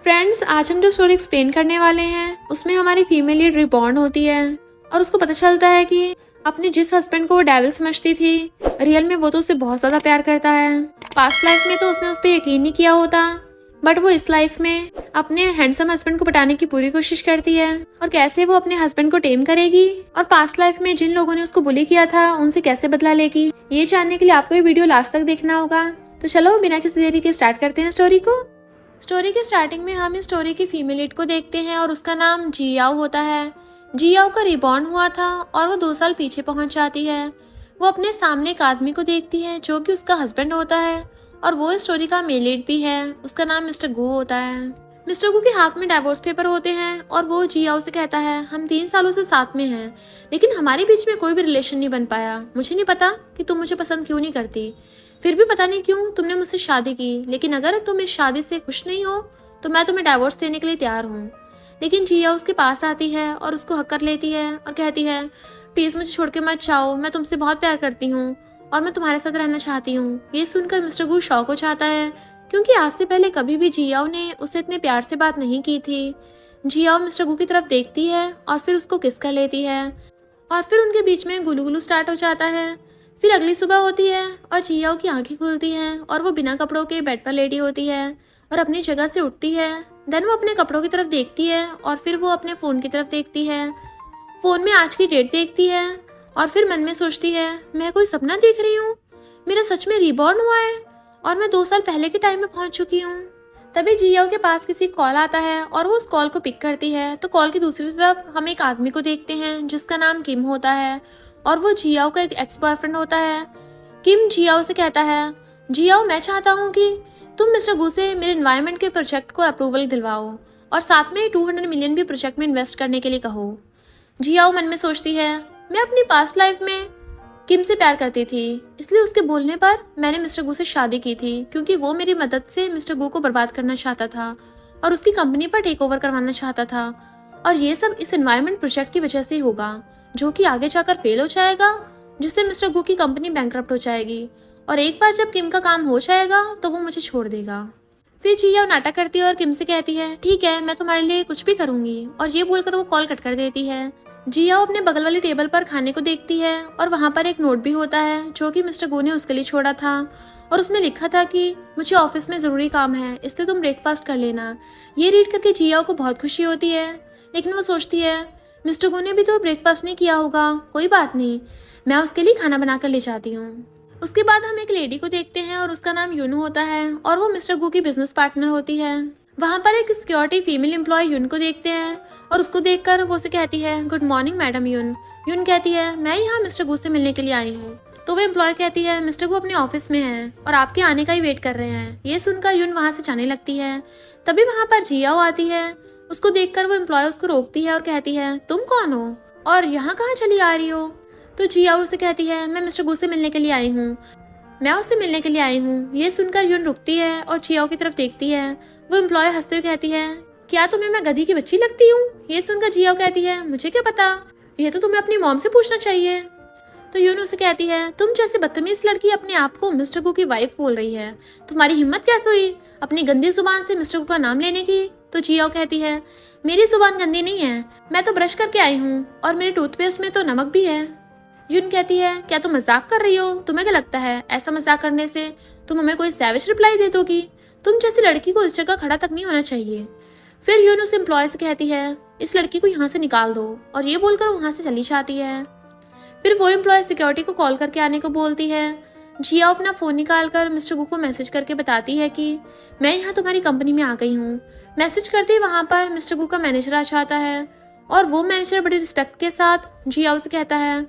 Friends, आज हम जो स्टोरी एक्सप्लेन करने वाले हैं उसमें हमारी फीमेल लीड रिबॉर्न होती है और उसको पता चलता है कि अपने जिस हस्बैंड को वो डेविल समझती थी, रियल में वो तो उसे बहुत ज्यादा प्यार करता है। पास्ट लाइफ में तो उसने उस पर यकीन नहीं किया होता, बट वो इस लाइफ में अपने हैंडसम हस्बैंड को पटाने की पूरी कोशिश करती है और कैसे वो अपने हस्बैंड को टेम करेगी और पास्ट लाइफ में जिन लोगों ने उसको बुली किया था उनसे कैसे बदला लेगी। ये जानने के लिए आपको ये वीडियो लास्ट तक देखना होगा। तो चलो बिना किसी देरी के स्टार्ट करते हैं स्टोरी को। स्टोरी के स्टार्टिंग में हम इस स्टोरी की फीमेल लीड को देखते हैं और उसका नाम जियाओ होता है। जियाओ का रिबॉर्न हुआ था और वो 2 साल पीछे पहुंच जाती है। वो अपने सामने एक आदमी को देखती है जो कि उसका हस्बैंड होता है और वो इस स्टोरी का मेल लीड भी है। उसका नाम मिस्टर गू होता है। मिस्टर गू के हाथ में डाइवोर्स पेपर होते हैं और वो जियाओ से कहता है, हम 3 सालों से साथ में हैं, लेकिन हमारे बीच में कोई भी रिलेशन नहीं बन पाया। मुझे नहीं पता कि तुम मुझे पसंद क्यों नहीं करती, फिर भी पता नहीं क्यों तुमने मुझसे शादी की, लेकिन अगर तुम इस शादी से खुश नहीं हो तो मैं तुम्हें डाइवोर्स देने के लिए तैयार हूँ। लेकिन जियाओ उसके पास आती है और उसको हक कर लेती है और कहती है, प्लीज मुझे छोड़ के मत जाओ, मैं तुमसे बहुत प्यार करती हूँ और मैं तुम्हारे साथ रहना चाहती हूँ। ये सुनकर मिस्टर गू शॉक हो जाता है, क्योंकि आज से पहले कभी भी जियाओ ने उसे इतने प्यार से बात नहीं की थी। जियाओ मिस्टर गू की तरफ देखती है और फिर उसको किस कर लेती है और फिर उनके बीच में गुलू गुलू स्टार्ट हो जाता है। फिर अगली सुबह होती है और जियाओ की आंखें खुलती हैं और वो बिना कपड़ों के बेड पर लेटी होती है और अपनी जगह से उठती है। देन वो अपने कपड़ों की तरफ देखती है और फिर वो अपने फ़ोन की तरफ देखती है। फ़ोन में आज की डेट देखती है और फिर मन में सोचती है, मैं कोई सपना देख रही हूँ, मेरा सच में रीबॉर्न हुआ है और मैं 2 साल पहले के टाइम में पहुँच चुकी हूँ। तभी जियाओ के पास किसी कॉल आता है और वो उस कॉल को पिक करती है। तो कॉल की दूसरी तरफ हम एक आदमी को देखते हैं जिसका नाम किम होता है और वो जियाओ का एक एक्स बॉयफ्रेंड होता है। किम जियाओ से कहता है, जियाओ मैं चाहता हूँ कि तुम मिस्टर गू से मेरे एनवायरनमेंट के प्रोजेक्ट को अप्रूवल दिलवाओ और साथ में 200 मिलियन भी प्रोजेक्ट में इन्वेस्ट करने के लिए कहो। जियाओ मन में सोचती है, मैं अपनी पास्ट लाइफ में किम से प्यार करती थी, इसलिए उसके बोलने पर मैंने मिस्टर गू से शादी की थी, क्योंकि वो मेरी मदद से मिस्टर गू को बर्बाद करना चाहता था और उसकी कंपनी पर टेक ओवर करवाना चाहता था। और ये सब इस एनवायरनमेंट प्रोजेक्ट की वजह से ही होगा, जो कि आगे जाकर फेल हो जाएगा, जिससे मिस्टर गू की कंपनी बैंकरप्ट हो जाएगी और एक बार जब किम का काम हो जाएगा तो वो मुझे छोड़ देगा। फिर जियाओ नाटक करती है और किम से कहती है, ठीक है मैं तुम्हारे लिए कुछ भी करूंगी, और ये बोलकर वो कॉल कट कर देती है। जियाओ अपने बगल वाली टेबल पर खाने को देखती है और वहाँ पर एक नोट भी होता है जो कि मिस्टर गू ने उसके लिए छोड़ा था और उसमें लिखा था कि मुझे ऑफिस में जरूरी काम है, इसलिए तुम ब्रेकफास्ट कर लेना। ये रीड करके जियाओ को बहुत खुशी होती है, लेकिन वो सोचती है मिस्टर गू ने भी तो ब्रेकफास्ट नहीं किया होगा, कोई बात नहीं, मैं उसके लिए खाना बनाकर ले जाती हूँ। उसके बाद हम एक लेडी को देखते हैं और उसका नाम यून होता है और वो मिस्टर गू की बिजनेस पार्टनर होती है। वहाँ पर एक सिक्योरिटी फीमेल एम्प्लॉय यून को देखते हैं और उसको देखकर वो उसे कहती है, गुड मॉर्निंग मैडम यून। यून कहती है, मैं यहाँ मिस्टर गू से मिलने के लिए आई हूँ। तो वो एम्प्लॉय कहती है, मिस्टर गू अपने ऑफिस में है और आपके आने का ही वेट कर रहे हैं। ये सुनकर यून वहाँ से जाने लगती है। तभी वहाँ पर जियाओ आती है। उसको देखकर वो एम्प्लॉय उसको रोकती है और कहती है, तुम कौन हो और यहाँ कहाँ चली आ रही हो? तो जियाओ उसे कहती है, मैं मिस्टर गू से मिलने के लिए आई हूँ, मैं उससे मिलने के लिए आई हूँ। ये सुनकर यून रुकती है और जियाओ की तरफ देखती है। वो एम्प्लॉय हंसते हुए कहती है, क्या तुम्हें मैं गधी की बच्ची लगती हूँ? ये सुनकर जियाओ कहती है, मुझे क्या पता, ये तो तुम्हें अपनी मॉम से पूछना चाहिए। तो यून उसे कहती है, तुम जैसे बदतमीज लड़की अपने आप को मिस्टर गू की वाइफ बोल रही है, तुम्हारी हिम्मत कैसे हुई अपनी गंदी जुबान से मिस्टर गू का नाम लेने की? तो जियाओ कहती है, मेरी जुबान गंदी नहीं है, मैं तो ब्रश करके आई हूँ और मेरे टूथपेस्ट में तो नमक भी है। यून कहती है, क्या तुम मजाक कर रही हो? तुम्हें क्या लगता है ऐसा मजाक करने से तुम हमें कोई सैविज रिप्लाई दे दोगी? तुम जैसी लड़की को इस जगह खड़ा तक नहीं होना चाहिए। फिर यून उस एम्प्लॉय से कहती है, इस लड़की को यहाँ से निकाल दो, और ये बोलकर वहाँ से चली जाती है। फिर वो एम्प्लॉय सिक्योरिटी को कॉल करके आने को बोलती है। जियाओ अपना फ़ोन निकाल कर मिस्टर गू को मैसेज करके बताती है कि मैं यहाँ तुम्हारी कंपनी में आ गई हूँ। मैसेज करते ही वहाँ पर मिस्टर गू का मैनेजर आ जाता है और वो मैनेजर बड़ी रिस्पेक्ट के साथ जियाओ से कहता है,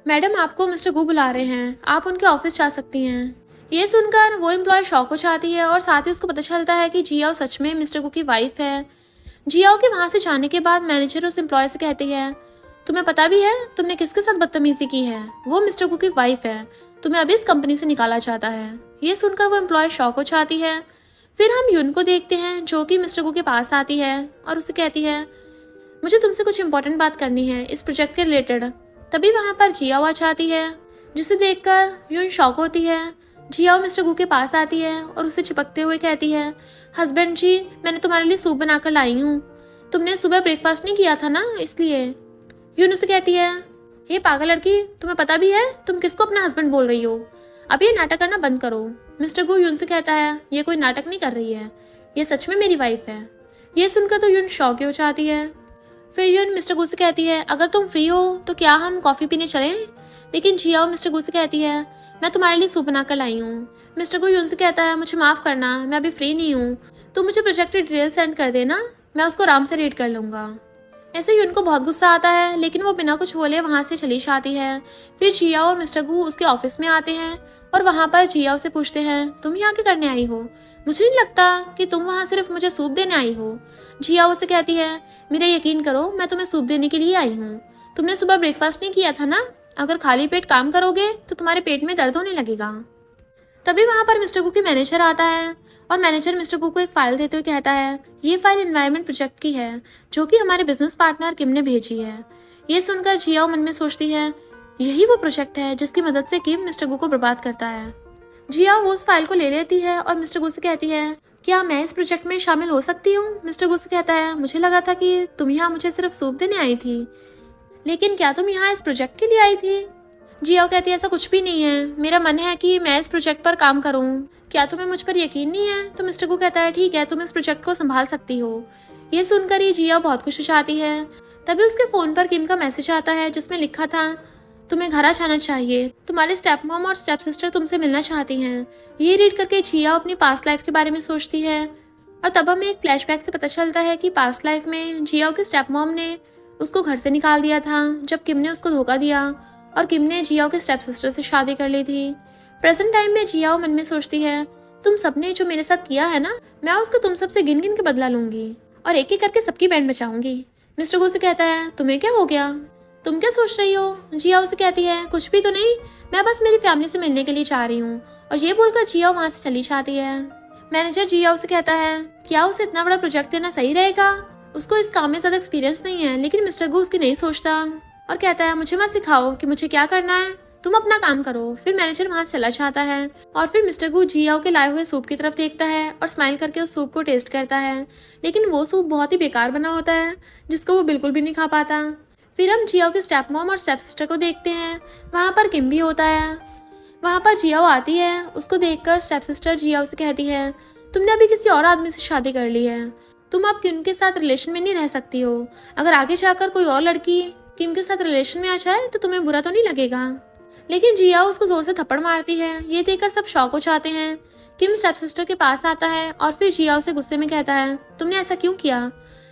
मैडम आपको मिस्टर गू बुला रहे हैं, आप उनके ऑफिस जा सकती हैं। ये सुनकर वो एम्प्लॉय शॉक हो जाती है और साथ ही उसको पता चलता है कि जियाओ सच में मिस्टर गू की वाइफ है। जियाओ के वहाँ से जाने के बाद मैनेजर उस एम्प्लॉय से कहती है, तुम्हें पता भी है तुमने किसके साथ बदतमीजी की है? वो मिस्टर गू की वाइफ है, तुम्हें अभी इस कंपनी से निकाला चाहता है। ये सुनकर वो एम्प्लॉय शॉक हो जाती है। फिर हम यून को देखते हैं जो कि मिस्टर गू के पास आती है और उसे कहती है, मुझे तुमसे कुछ इंपॉर्टेंट बात करनी है इस प्रोजेक्ट के रिलेटेड। तभी वहाँ पर जियाओ आ जाती है, जिसे देखकर यून शॉक होती है। जियाओ मिस्टर गू के पास आती है और उसे चिपकते हुए कहती है, हस्बैंड जी, मैंने तुम्हारे लिए सूप बनाकर लाई हूँ। तुमने सुबह ब्रेकफास्ट नहीं किया था ना, इसलिए। यून उसे कहती है, ये पागल लड़की, तुम्हें पता भी है तुम किसको अपना हस्बैंड बोल रही हो? अब ये नाटक करना बंद करो। मिस्टर गू यून से कहता है, ये कोई नाटक नहीं कर रही है, ये सच में मेरी वाइफ है। ये सुनकर तो यून शॉक हो जाती है। फिर यून मिस्टर गू से कहती है, अगर तुम फ्री हो तो क्या हम कॉफी पीने चलें? लेकिन जियाओ मिस्टर गू से कहती है, मैं तुम्हारे लिए सूप बनाकर लाई हूँ। मिस्टर गू यून से कहता है, मुझे माफ करना, मैं अभी फ्री नहीं हूँ। तुम मुझे प्रोजेक्ट की डिटेल सेंड कर देना, मैं उसको आराम से रीड कर लूंगा। ऐसे यून को बहुत गुस्सा आता है, लेकिन वो बिना कुछ बोले वहां से चली जाती है। फिर जियाओ और मिस्टर गू उसके ऑफिस में आते हैं और वहां पर जियाओ से पूछते हैं, तुम यहाँ क्या करने आई हो? मुझे नहीं लगता कि तुम वहाँ सिर्फ मुझे सूप देने आई हो। जियाओ से कहती है, मेरा यकीन करो, मैं तुम्हें सूप देने के लिए आई हूँ। तुमने सुबह ब्रेकफास्ट नहीं किया था ना? अगर खाली पेट काम करोगे तो तुम्हारे पेट में दर्द होने लगेगा। तभी वहां पर मिस्टर गू की मैनेजर आता है और मैनेजर मिस्टर गू को एक फाइल देते हुए कहता है, ये फाइल एनवायरनमेंट प्रोजेक्ट की है जो कि हमारे बिजनेस पार्टनर किम ने भेजी है। ये सुनकर जियाओ मन में सोचती है, यही वो प्रोजेक्ट है जिसकी मदद से किम मिस्टर गू को बर्बाद करता है। जियाओ वो उस फाइल को ले लेती है और मिस्टर गू से कहती है, क्या मैं इस प्रोजेक्ट में शामिल हो सकती हूँ? मिस्टर गू से कहता है, मुझे लगा था कि तुम यहाँ मुझे सिर्फ सूप देने आई थी, लेकिन क्या तुम यहाँ इस प्रोजेक्ट के लिए आई थी? जियाओ कहती है, ऐसा कुछ भी नहीं है, मेरा मन है कि मैं इस प्रोजेक्ट पर काम करूं। क्या तुम्हें मुझ पर यकीन नहीं है? तो मिस्टर गू कहता है, ठीक है, तुम इस प्रोजेक्ट को संभाल सकती हो। ये सुनकर ही जियाओ बहुत खुश हो जाती है। तभी उसके फोन पर किम का मैसेज आता है जिसमें लिखा था, तुम्हें घर आ जाना चाहिए, तुम्हारे स्टेप मॉम और स्टेप सिस्टर तुमसे मिलना चाहती हैं। ये रीड करके जियाओ अपनी पास्ट लाइफ के बारे में सोचती है और तब हमें एक फ्लैशबैक से पता चलता है कि पास्ट लाइफ में जियाओ के स्टेप मॉम ने उसको घर से निकाल दिया था जब किम ने उसको धोखा दिया और किम ने जियाओ के स्टेप सिस्टर से शादी कर ली थी। प्रेजेंट टाइम में जियाओ मन में सोचती है, तुम सबने जो मेरे साथ किया है ना, मैं उसका तुम सबसे गिन गिन के बदला लूंगी और एक एक करके सबकी बैंड बचाऊंगी। मिस्टर गू से कहता है, तुम्हें क्या हो गया? तुम क्या सोच रही हो? जियाओ से कहती है, कुछ भी तो नहीं, मैं बस मेरी फैमिली से मिलने के लिए चाह रही हूँ। और ये बोलकर जियाओ वहाँ से चली जाती है। मैनेजर जियाओ से कहता है, क्या उसे इतना बड़ा प्रोजेक्ट देना सही रहेगा? उसको इस काम में ज्यादा एक्सपीरियंस नहीं है। लेकिन मिस्टर गू उसकी नहीं सोचता और कहता है, मुझे मत सिखाओ कि मुझे क्या करना है, तुम अपना काम करो। फिर मैनेजर वहां से चला जाता है और फिर मिस्टर गू जियाओ के लाए हुए सूप की तरफ देखता है और स्माइल करके उस सूप को टेस्ट करता है। लेकिन वो सूप बहुत ही बेकार बना होता है जिसको वो बिल्कुल भी नहीं खा पाता। फिर हम जियाओ के स्टेप मॉम और स्टेप सिस्टर को देखते हैं। वहां पर किम भी होता है। वहां पर जियाओ आती है। उसको देखकर स्टेप सिस्टर जियाओ से कहती है, तुमने अभी किसी और आदमी से शादी कर ली है, तुम अब किम के साथ रिलेशन में नहीं रह सकती हो। अगर आगे जाकर कोई और लड़की किम के साथ रिलेशन में आ जाए तो तुम्हें बुरा तो नहीं लगेगा। लेकिन जियाओ उसको जोर से थप्पड़ मारती है। ये देखकर सब शॉक हो जाते हैं। किम स्टेप सिस्टर के पास आता है और फिर जियाओ से गुस्से में कहता है, तुमने ऐसा क्यों किया?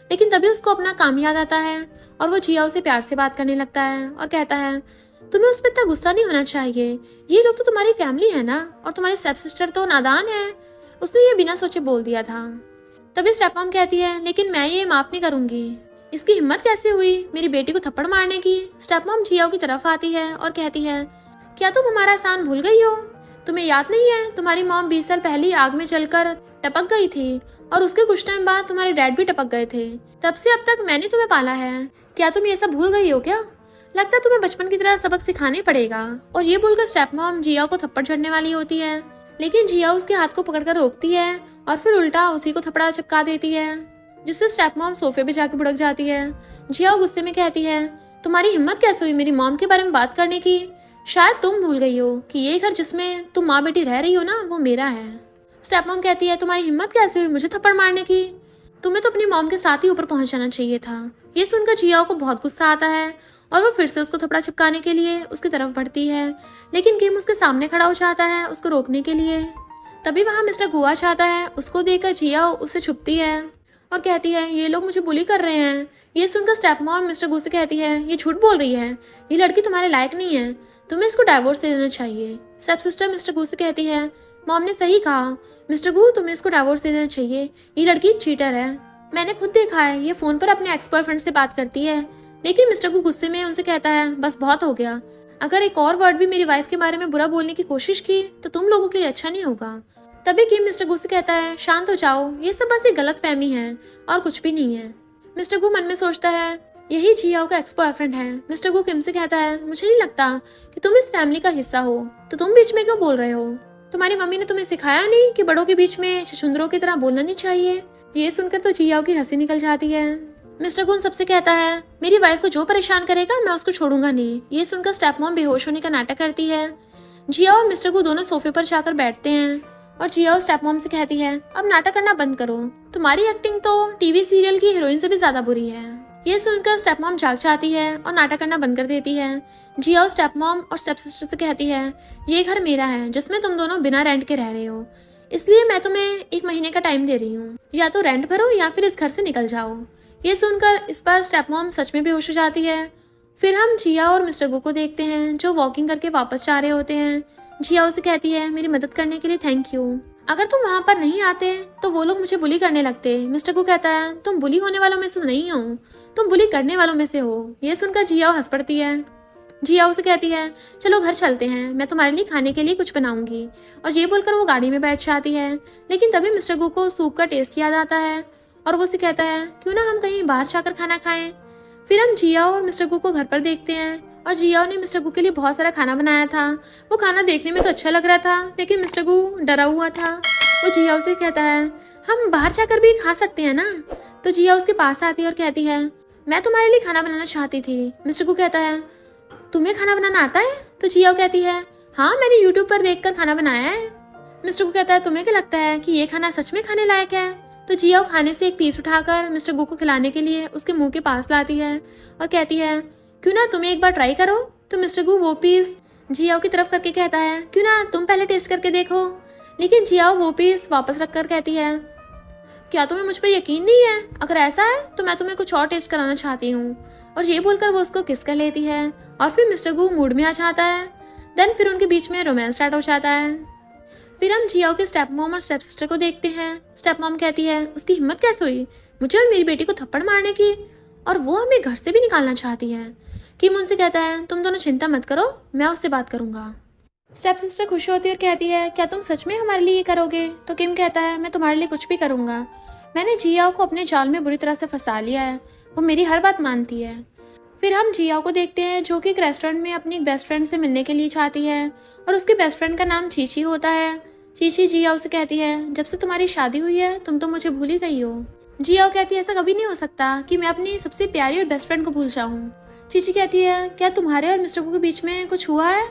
लेकिन तभी उसको अपना काम याद आता है और वो जियाओ से प्यार से बात करने लगता है और कहता है, तुम्हें उस पर इतना गुस्सा नहीं होना चाहिए, ये लोग तो तुम्हारी फैमिली है ना, और तुम्हारी स्टेप सिस्टर तो नादान है। उसने ये बिना सोचे बोल दिया था। तभी स्टेप मॉम कहती है, लेकिन मैं ये माफ नहीं करूंगी, इसकी हिम्मत कैसे हुई मेरी बेटी को थप्पड़ मारने की? स्टेप मॉम जियाओ की तरफ आती है और कहती है, क्या तुम हमारा एहसान भूल गई हो? तुम्हें याद नहीं है तुम्हारी मॉम 20 साल पहले आग में जलकर टपक गई थी और उसके कुछ टाइम बाद तुम्हारे डैड भी टपक गए थे। तब से अब तक मैंने तुम्हें पाला है, क्या तुम ये सब भूल गई हो क्या? लगता है तुम्हें बचपन की तरह सबक सिखाने पड़ेगा। और ये बोलकर स्टेप मॉम जियाओ को थप्पड़ जड़ने वाली होती है, लेकिन जियाओ उसके हाथ को पकड़कर रोकती है और फिर उल्टा उसी को थप्पड़ा चिपका देती है, जिससे स्टेप मॉम सोफे पे जाके भुड़क जाती है। जियाओ गुस्से में कहती है, तुम्हारी हिम्मत कैसे हुई मेरी मॉम के बारे में बात करने की? शायद तुम भूल गई हो कि ये घर जिसमें तुम माँ बेटी रह रही हो ना, वो मेरा है। स्टेप मॉम कहती है, तुम्हारी हिम्मत कैसे हुई मुझे थप्पड़ मारने की? तुम्हें तो अपनी मॉम के साथ ही ऊपर पहुंच जाना चाहिए था। ये सुनकर जियाओ को बहुत गुस्सा आता है और वो फिर से उसको थप्पड़ा चिपकाने के लिए उसकी तरफ बढ़ती है, लेकिन किम उसके सामने खड़ा हो जाता है उसको रोकने के लिए। तभी वहां मिस्टर गुआ चाहता है। उसको देखकर जियाओ उससे छुपती है और कहती है, ये लोग मुझे बुली कर रहे हैं। ये सुनकर स्टेप मॉम मिस्टर गू से कहती है, ये झूठ बोल रही है, ये लड़की तुम्हारे लायक नहीं है, तुम्हें इसको डाइवोर्स दे देना चाहिए। स्टेप सिस्टर मिस्टर गू से कहती है, मॉम ने सही कहा, मिस्टर गू तुम्हें इसको डाइवोर्स दे देना चाहिए, ये लड़की चीटर है, मैंने खुद देखा है, ये फोन पर अपने एक्स बॉयफ्रेंड से बात करती है। लेकिन मिस्टर गू गुस्से में उनसे कहता है, बस बहुत हो गया, अगर एक और वर्ड भी मेरी वाइफ के बारे में बुरा बोलने की कोशिश की तो तुम लोगों के लिए अच्छा नहीं होगा। तभी किम मिस्टर गू से कहता है, शांत हो जाओ, ये सब बस एक गलत फहमी है और कुछ भी नहीं है। मिस्टर गू मन में सोचता है, यही जियाओ का एक्स बॉयफ्रेंड है। मिस्टर गू किम से कहता है, मुझे नहीं लगता कि तुम इस फैमिली का हिस्सा हो, तो तुम बीच में क्यों बोल रहे हो? तुम्हारी मम्मी ने तुम्हें सिखाया नहीं कि बड़ों के बीच में छछुंदरों की तरह बोलना नहीं चाहिए? ये सुनकर तो जियाओ की हंसी निकल जाती है। मिस्टर गुन सबसे कहता है, मेरी वाइफ को जो परेशान करेगा मैं उसको छोड़ूंगा नहीं। ये सुनकर स्टेप मॉम बेहोश होने का नाटक करती है। जियाओ और मिस्टर गु दोनों सोफे पर जाकर बैठते हैं और जियाओ स्टेप मॉम से कहती है, अब नाटक करना बंद करो, तुम्हारी एक्टिंग तो टीवी सीरियल की हीरोइन से भी ज्यादा बुरी है। ये सुनकर स्टेप मॉम जाग जाती है और नाटक करना बंद कर देती है। जियाओ स्टेप मॉम और स्टेप सिस्टर से कहती है, ये घर मेरा है जिसमें तुम दोनों बिना रेंट के रह रहे हो, इसलिए मैं तुम्हें 1 महीने का टाइम दे रही हूँ, या तो रेंट भरो या फिर इस घर से निकल जाओ। ये सुनकर इस बार स्टेप मॉम सच में बेहोश हो जाती है। फिर हम जिया और मिस्टर गु को देखते हैं जो वॉकिंग करके वापस जा रहे होते हैं। जिया उसे कहती है, मेरी मदद करने के लिए थैंक यू, अगर तुम वहाँ पर नहीं आते तो वो लोग मुझे बुली करने लगते। मिस्टर गु कहता है, तुम बुली होने वालों में से नहीं हो, तुम बुली करने वालों में से हो। ये सुनकर जिया हंस पड़ती है। जिया उसे कहती है, चलो घर चलते हैं, मैं तुम्हारे लिए खाने के लिए कुछ बनाऊंगी। और ये बोलकर वो गाड़ी में बैठ जाती है। लेकिन तभी मिस्टर गु को सूप का टेस्ट याद आता है और वो उसे कहता है, क्यों ना हम कहीं बाहर जाकर खाना खाएं। फिर हम जिया और मिस्टर गु को घर पर देखते हैं और जिया ने मिस्टर गु के लिए बहुत सारा खाना बनाया था। वो खाना देखने में तो अच्छा लग रहा था, लेकिन मिस्टर गु डरा हुआ था। वो जिया से कहता है, हम बाहर जाकर भी खा सकते हैं ना? तो जिया उसके पास आती है और कहती है, मैं तुम्हारे लिए खाना बनाना चाहती थी। मिस्टर गु कहता है, तुम्हें खाना बनाना आता है? तो जिया कहती है, हाँ, मैंने यूट्यूब पर देखकर खाना बनाया है। मिस्टर गु कहता है, तुम्हें क्या लगता है कि ये खाना सच में खाने लायक है? तो जिया खाने से एक पीस उठाकर मिस्टर गु को खिलाने के लिए उसके मुंह के पास लाती है और कहती है, क्यों ना तुम एक बार ट्राई करो। तो मिस्टर गु वो पीस जिया की तरफ करके कहता है, क्यों ना तुम पहले टेस्ट करके देखो। लेकिन जिया वो पीस वापस रखकर कहती है, क्या तुम्हें मुझ पर यकीन नहीं है? अगर ऐसा है तो मैं तुम्हें कुछ और टेस्ट कराना चाहती हूँ। और ये बोलकर वो उसको किस कर लेती है और फिर मिस्टर गु मूड में आ जाता है। देन फिर उनके बीच में रोमांस स्टार्ट हो जाता है। फिर हम जियाओ के स्टेप मॉम और स्टेप सिस्टर को देखते हैं। स्टेप मॉम कहती है, उसकी हिम्मत कैसे हुई मुझे और मेरी बेटी को थप्पड़ मारने की, और वो हमें घर से भी निकालना चाहती है। किम उनसे कहता है, तुम दोनों चिंता मत करो, मैं उससे बात करूंगा। स्टेप सिस्टर खुश होती है और कहती है, क्या तुम सच में हमारे लिए ये करोगे? तो किम कहता है, मैं तुम्हारे लिए कुछ भी करूंगा। मैंने जियाओ को अपने जाल में बुरी तरह से फंसा लिया है, वो मेरी हर बात मानती है। फिर हम जियाओ को देखते हैं जो कि एक रेस्टोरेंट में अपनी बेस्ट फ्रेंड से मिलने के लिए चाहती है और उसके बेस्ट फ्रेंड का नाम चीची होता है। चीची जियाओ से कहती है, जब से तुम्हारी शादी हुई है तुम तो मुझे भूल ही गई हो। जियाओ कहती है, ऐसा कभी नहीं हो सकता कि मैं अपनी सबसे प्यारी और बेस्ट फ्रेंड को भूल जाऊं। चीची कहती है, क्या तुम्हारे और मिस्टर गु के बीच में कुछ हुआ है?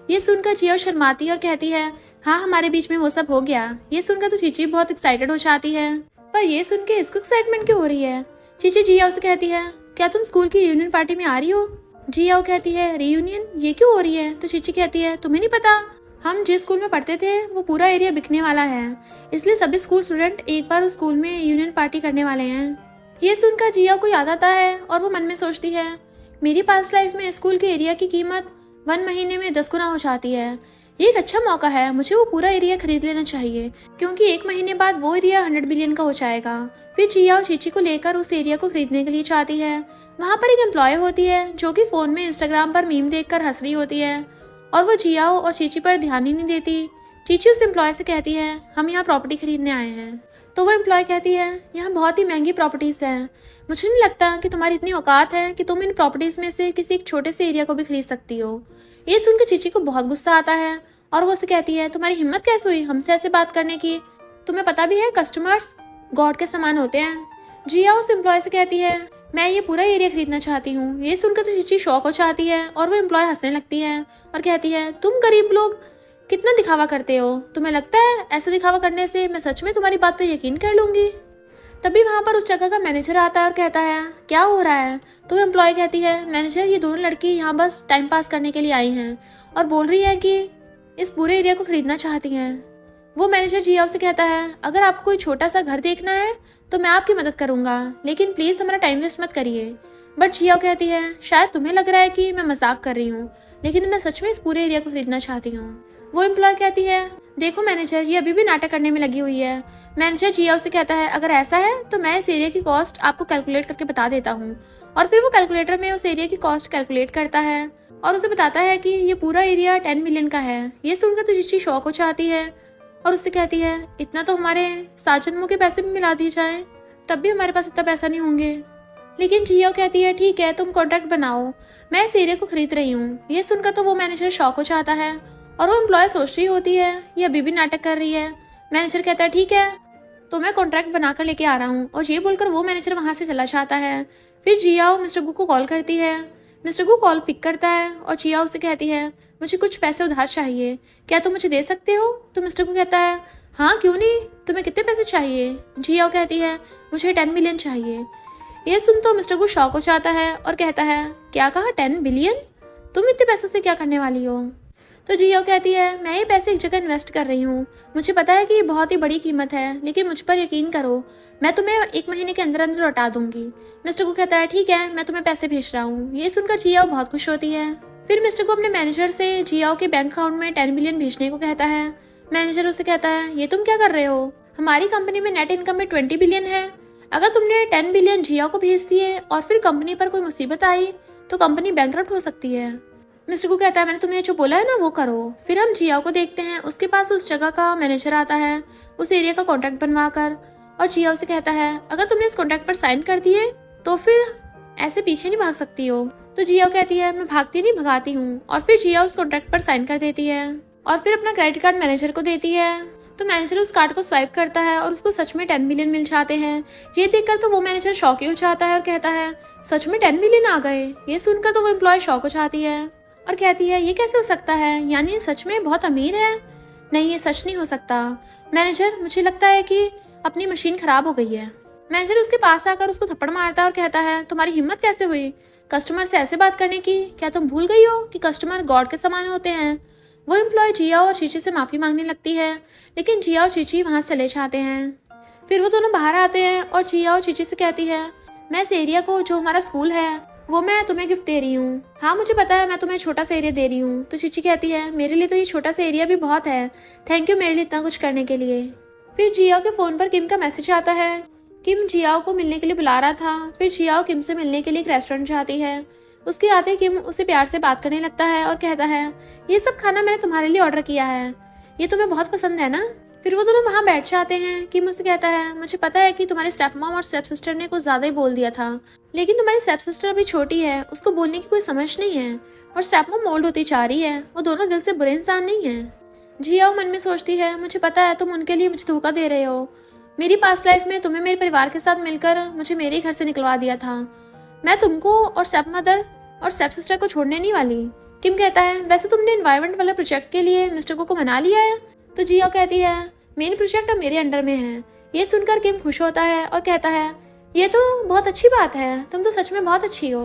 ये सुनकर जियाओ शर्माती है और कहती है, हाँ, हमारे बीच में वो सब हो गया। ये सुनकर तो चीची बहुत एक्साइटेड हो जाती है, पर ये सुन के इसको एक्साइटमेंट क्यों हो रही है? चीची जियाओ से कहती है, क्या तुम स्कूल की यूनियन पार्टी में आ रही हो? जियाओ कहती है, रीयूनियन? ये क्यों हो रही है? तो चीची कहती है, तुम्हें नहीं पता, हम जिस स्कूल में पढ़ते थे वो पूरा एरिया बिकने वाला है, इसलिए सभी स्कूल स्टूडेंट एक बार उस स्कूल में यूनियन पार्टी करने वाले हैं। ये सुनकर जियाओ को याद आता है और वो मन में सोचती है, मेरी पास्ट लाइफ में स्कूल के एरिया की कीमत 1 महीने में 10 गुना हो जाती है। ये एक अच्छा मौका है, मुझे वो पूरा एरिया खरीद लेना चाहिए, क्योंकि 1 महीने बाद वो एरिया 100 बिलियन का हो जाएगा। फिर जियाओ चीची को लेकर उस एरिया को खरीदने के लिए चाहती है। वहाँ पर एक एम्प्लॉय होती है जो कि फोन में इंस्टाग्राम पर मीम देखकर हंस रही होती है और वो जियाओ और चीची पर ध्यान ही नहीं देती। चीची उस एम्प्लॉय से कहती है, हम यहाँ प्रॉपर्टी खरीदने आए हैं। तो वो एम्प्लॉय कहती है, यहाँ बहुत ही महंगी प्रॉपर्टीज हैं, मुझे नहीं लगता कि तुम्हारी इतनी औकात है कि तुम इन प्रॉपर्टीज में से किसी एक छोटे से एरिया को भी खरीद सकती हो। ये सुनकर चीची को बहुत गुस्सा आता है और वो उसे कहती है, तुम्हारी हिम्मत कैसे हुई हमसे ऐसे बात करने की? तुम्हें पता भी है कस्टमर्स गॉड के समान होते हैं। जिया उस एम्प्लॉय से कहती है, मैं ये पूरा एरिया खरीदना चाहती हूँ। ये सुनकर तो चीची शॉक हो जाती है और वो एम्प्लॉय हंसने लगती है और कहती है, तुम गरीब लोग कितना दिखावा करते हो, तुम्हें लगता है ऐसा दिखावा करने से मैं सच में तुम्हारी बात पर यकीन कर लूंगी? तभी वहाँ पर उस जगह का मैनेजर आता है और कहता है, क्या हो रहा है? तो एम्प्लॉय कहती है, मैनेजर, ये दोनों लड़की यहाँ बस टाइम पास करने के लिए आई हैं और बोल रही है कि इस पूरे एरिया को खरीदना चाहती हैं। वो मैनेजर जियाओ से कहता है, अगर आपको कोई छोटा सा घर देखना है तो मैं आपकी मदद करूंगा, लेकिन प्लीज हमारा टाइम वेस्ट मत करिए। बट जियाओ कहती है, शायद तुम्हें लग रहा है कि मैं मजाक कर रही हूँ, लेकिन मैं सच में इस पूरे एरिया को खरीदना चाहती हूँ। वो एम्प्लॉय कहती है, देखो मैनेजर, ये अभी भी नाटक करने में लगी हुई है। मैनेजर जियाओ से कहता है, अगर ऐसा है तो मैं इस एरिया की कॉस्ट आपको कैलकुलेट करके बता देता हूँ। और फिर वो कैलकुलेटर में उस एरिया की कॉस्ट कैलकुलेट करता है और उसे बताता है कि ये पूरा एरिया 10 मिलियन का है। ये सुनकर तो चीची शॉक हो जाती है और उससे कहती है, इतना तो हमारे 7 जन्मों के पैसे भी मिला दिए जाए तब भी हमारे पास इतना पैसा नहीं होंगे। लेकिन जियाओ कहती है, ठीक है, तुम कॉन्ट्रैक्ट बनाओ, मैं इस एरिया को खरीद रही हूँ। ये सुनकर तो वो मैनेजर शॉक हो जाता है और वो एम्प्लॉय सोच रही होती है ये अभी भी नाटक कर रही है। मैनेजर कहता है ठीक है, तो मैं कॉन्ट्रैक्ट बनाकर लेके आ रहा हूँ, और ये बोलकर वो मैनेजर वहाँ से चला जाता है। फिर जियाओ मिस्टर गु को कॉल करती है। मिस्टर गु कॉल पिक करता है और जियाओ से कहती है मुझे कुछ पैसे उधार चाहिए, क्या तुम मुझे दे सकते हो? तो मिस्टर गु कहता है हाँ क्यों नहीं, तुम्हें कितने पैसे चाहिए? जियाओ कहती है मुझे 10 मिलियन चाहिए। ये सुन तो मिस्टर गु शॉक हो जाता है और कहता है क्या कहा 10 बिलियन? तुम इतने पैसों से क्या करने वाली हो? तो जियाओ कहती है मैं ये पैसे एक जगह इन्वेस्ट कर रही हूँ, मुझे पता है कि ये बहुत ही बड़ी कीमत है, लेकिन मुझ पर यकीन करो, मैं तुम्हें 1 महीने के अंदर अंदर लौटा दूंगी। मिस्टर गु कहता है ठीक है, मैं तुम्हें पैसे भेज रहा हूँ। ये सुनकर जियाओ बहुत खुश होती है। फिर मिस्टर गु अपने मैनेजर से जियाओ के बैंक अकाउंट में 10 बिलियन भेजने को कहता है। मैनेजर उसे कहता है ये तुम क्या कर रहे हो, हमारी कंपनी में नेट इनकम में 20 बिलियन है, अगर तुमने 10 बिलियन जियाओ को भेज दिए और फिर कंपनी पर कोई मुसीबत आई तो कंपनी बैंकरप्ट हो सकती है। मिस्टर गु कहता है मैंने तुम्हें जो बोला है ना वो करो। फिर हम जियाओ को देखते हैं, उसके पास उस जगह का मैनेजर आता है उस एरिया का कॉन्ट्रैक्ट बनवा कर, और जियाओ से कहता है अगर तुमने इस कॉन्ट्रैक्ट पर साइन कर दिए तो फिर ऐसे पीछे नहीं भाग सकती हो। तो जियाओ कहती है मैं भागती नहीं भगाती हूँ, और फिर जियाओ उस कॉन्ट्रैक्ट पर साइन कर देती है और फिर अपना क्रेडिट कार्ड मैनेजर को देती है। तो मैनेजर उस कार्ड को स्वाइप करता है और उसको सच में 10 मिलियन मिल जाते हैं। ये देखकर तो वो मैनेजर शॉक ही हो जाता है और कहता है सच में 10 मिलियन आ गए। ये सुनकर तो वो एम्प्लॉय शॉक हो जाती है और कहती है ये कैसे हो सकता है, यानी ये सच में बहुत अमीर है? नहीं, ये सच नहीं हो सकता मैनेजर, मुझे लगता है कि अपनी मशीन खराब हो गई है। मैनेजर उसके पास आकर उसको थप्पड़ मारता है और कहता है तुम्हारी हिम्मत कैसे हुई कस्टमर से ऐसे बात करने की, क्या तुम भूल गई हो कि कस्टमर गॉड के समान होते हैं? वो एम्प्लॉय जिया और चीची से माफी मांगने लगती है, लेकिन जिया और चीची वहां से चले जाते हैं। फिर वो दोनों बाहर आते हैं और जिया और चीची से कहती है मैं इस एरिया को जो हमारा स्कूल है वो मैं तुम्हें गिफ्ट दे रही हूँ। हाँ मुझे पता है, मैं तुम्हें छोटा सा एरिया दे रही हूँ। तो चीची कहती है मेरे लिए तो ये छोटा सा एरिया भी बहुत है, थैंक यू मेरे लिए इतना कुछ करने के लिए। फिर जियाओ के फोन पर किम का मैसेज आता है। किम जियाओ को मिलने के लिए बुला रहा था। फिर जियाओ किम से मिलने के लिए एक रेस्टोरेंट जाती है। उसके आते किम उसे प्यार से बात करने लगता है और कहता है ये सब खाना मैंने तुम्हारे लिए ऑर्डर किया है, ये तुम्हें बहुत पसंद है ना? फिर वो दोनों वहाँ बैठ जाते हैं। किम मुझसे कहता है मुझे पता है कि तुम्हारी स्टेप मॉम और स्टेप सिस्टर ने कुछ ज्यादा ही बोल दिया था, लेकिन तुम्हारी स्टेप सिस्टर अभी छोटी है, उसको बोलने की कोई समझ नहीं है, और स्टेप मॉम ओल्ड होती जा रही है, वो दोनों दिल से बुरे इंसान नहीं है। जियाओ मन में सोचती है मुझे पता है तुम उनके लिए मुझे धोखा दे रहे हो, मेरी पास्ट लाइफ में तुम्हें मेरे परिवार के साथ मिलकर मुझे मेरे घर से निकलवा दिया था, मैं तुमको और स्टेप मदर और स्टेप सिस्टर को छोड़ने नहीं वाली। किम कहता है वैसे तुमने एनवायरमेंट वाले प्रोजेक्ट के लिए मिस्टर को मना लिया है? तो जियाओ कहती है मेन प्रोजेक्ट अब मेरे अंडर में है। ये सुनकर किम खुश होता है और कहता है ये तो बहुत अच्छी बात है, तुम तो सच में बहुत अच्छी हो।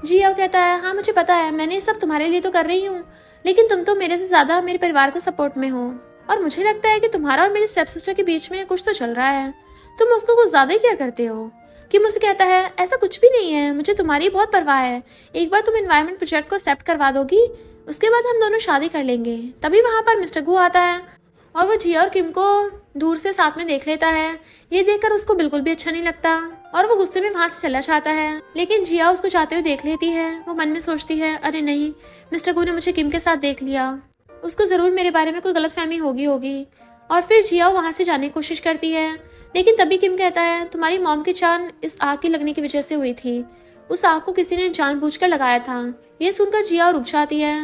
जियाओ कहता है हाँ मुझे पता है, मैंने ये सब तुम्हारे लिए तो कर रही हूँ, लेकिन तुम तो मेरे से ज्यादा मेरे परिवार को सपोर्ट में हो, और मुझे लगता है कि तुम्हारा और मेरी स्टेप सिस्टर के बीच में कुछ तो चल रहा है, तुम उसको कुछ ज्यादा ही केयर करते हो। कि मुझे कहता है ऐसा कुछ भी नहीं है, मुझे तुम्हारी बहुत परवाह है, एक बार तुम एनवायरमेंट प्रोजेक्ट को एक्सेप्ट करवा दोगी उसके बाद हम दोनों शादी कर लेंगे। तभी वहाँ पर मिस्टर गु आता है और वो जिया और किम को दूर से साथ में देख लेता है। ये देखकर उसको बिल्कुल भी अच्छा नहीं लगता और वो गुस्से में वहां से चला जाता है, लेकिन जिया उसको जाते हुए देख लेती है। वो मन में सोचती है अरे नहीं, मिस्टर गु ने मुझे किम के साथ देख लिया, उसको जरूर मेरे बारे में कोई गलतफहमी होगी। और फिर जिया वहां से जाने की कोशिश करती है, लेकिन तभी किम कहता है तुम्हारी मॉम की जान इस आग की लगने की वजह से हुई थी, उस आग को किसी ने जानबूझकर लगाया था। ये सुनकर जिया रुक जाती है।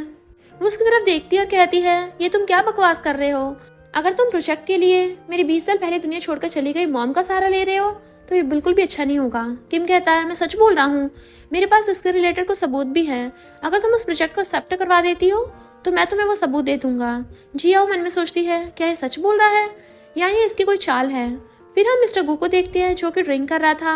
वो उसकी तरफ देखती है और कहती है ये तुम क्या बकवास कर रहे हो, अगर तुम प्रोजेक्ट के लिए मेरी 20 साल पहले दुनिया छोड़कर चली गई मॉम का सहारा ले रहे हो तो ये बिल्कुल भी अच्छा नहीं होगा। किम कहता है मैं सच बोल रहा हूँ, मेरे पास इसके रिलेटेड कुछ सबूत भी हैं, अगर तुम उस प्रोजेक्ट को एक्सेप्ट करवा देती हो तो मैं तुम्हें वो सबूत दे दूंगा। जियाओ मन में सोचती है क्या ये सच बोल रहा है या ये इसकी कोई चाल है। फिर हम मिस्टर गु को देखते हैं जो कि ड्रिंक कर रहा था,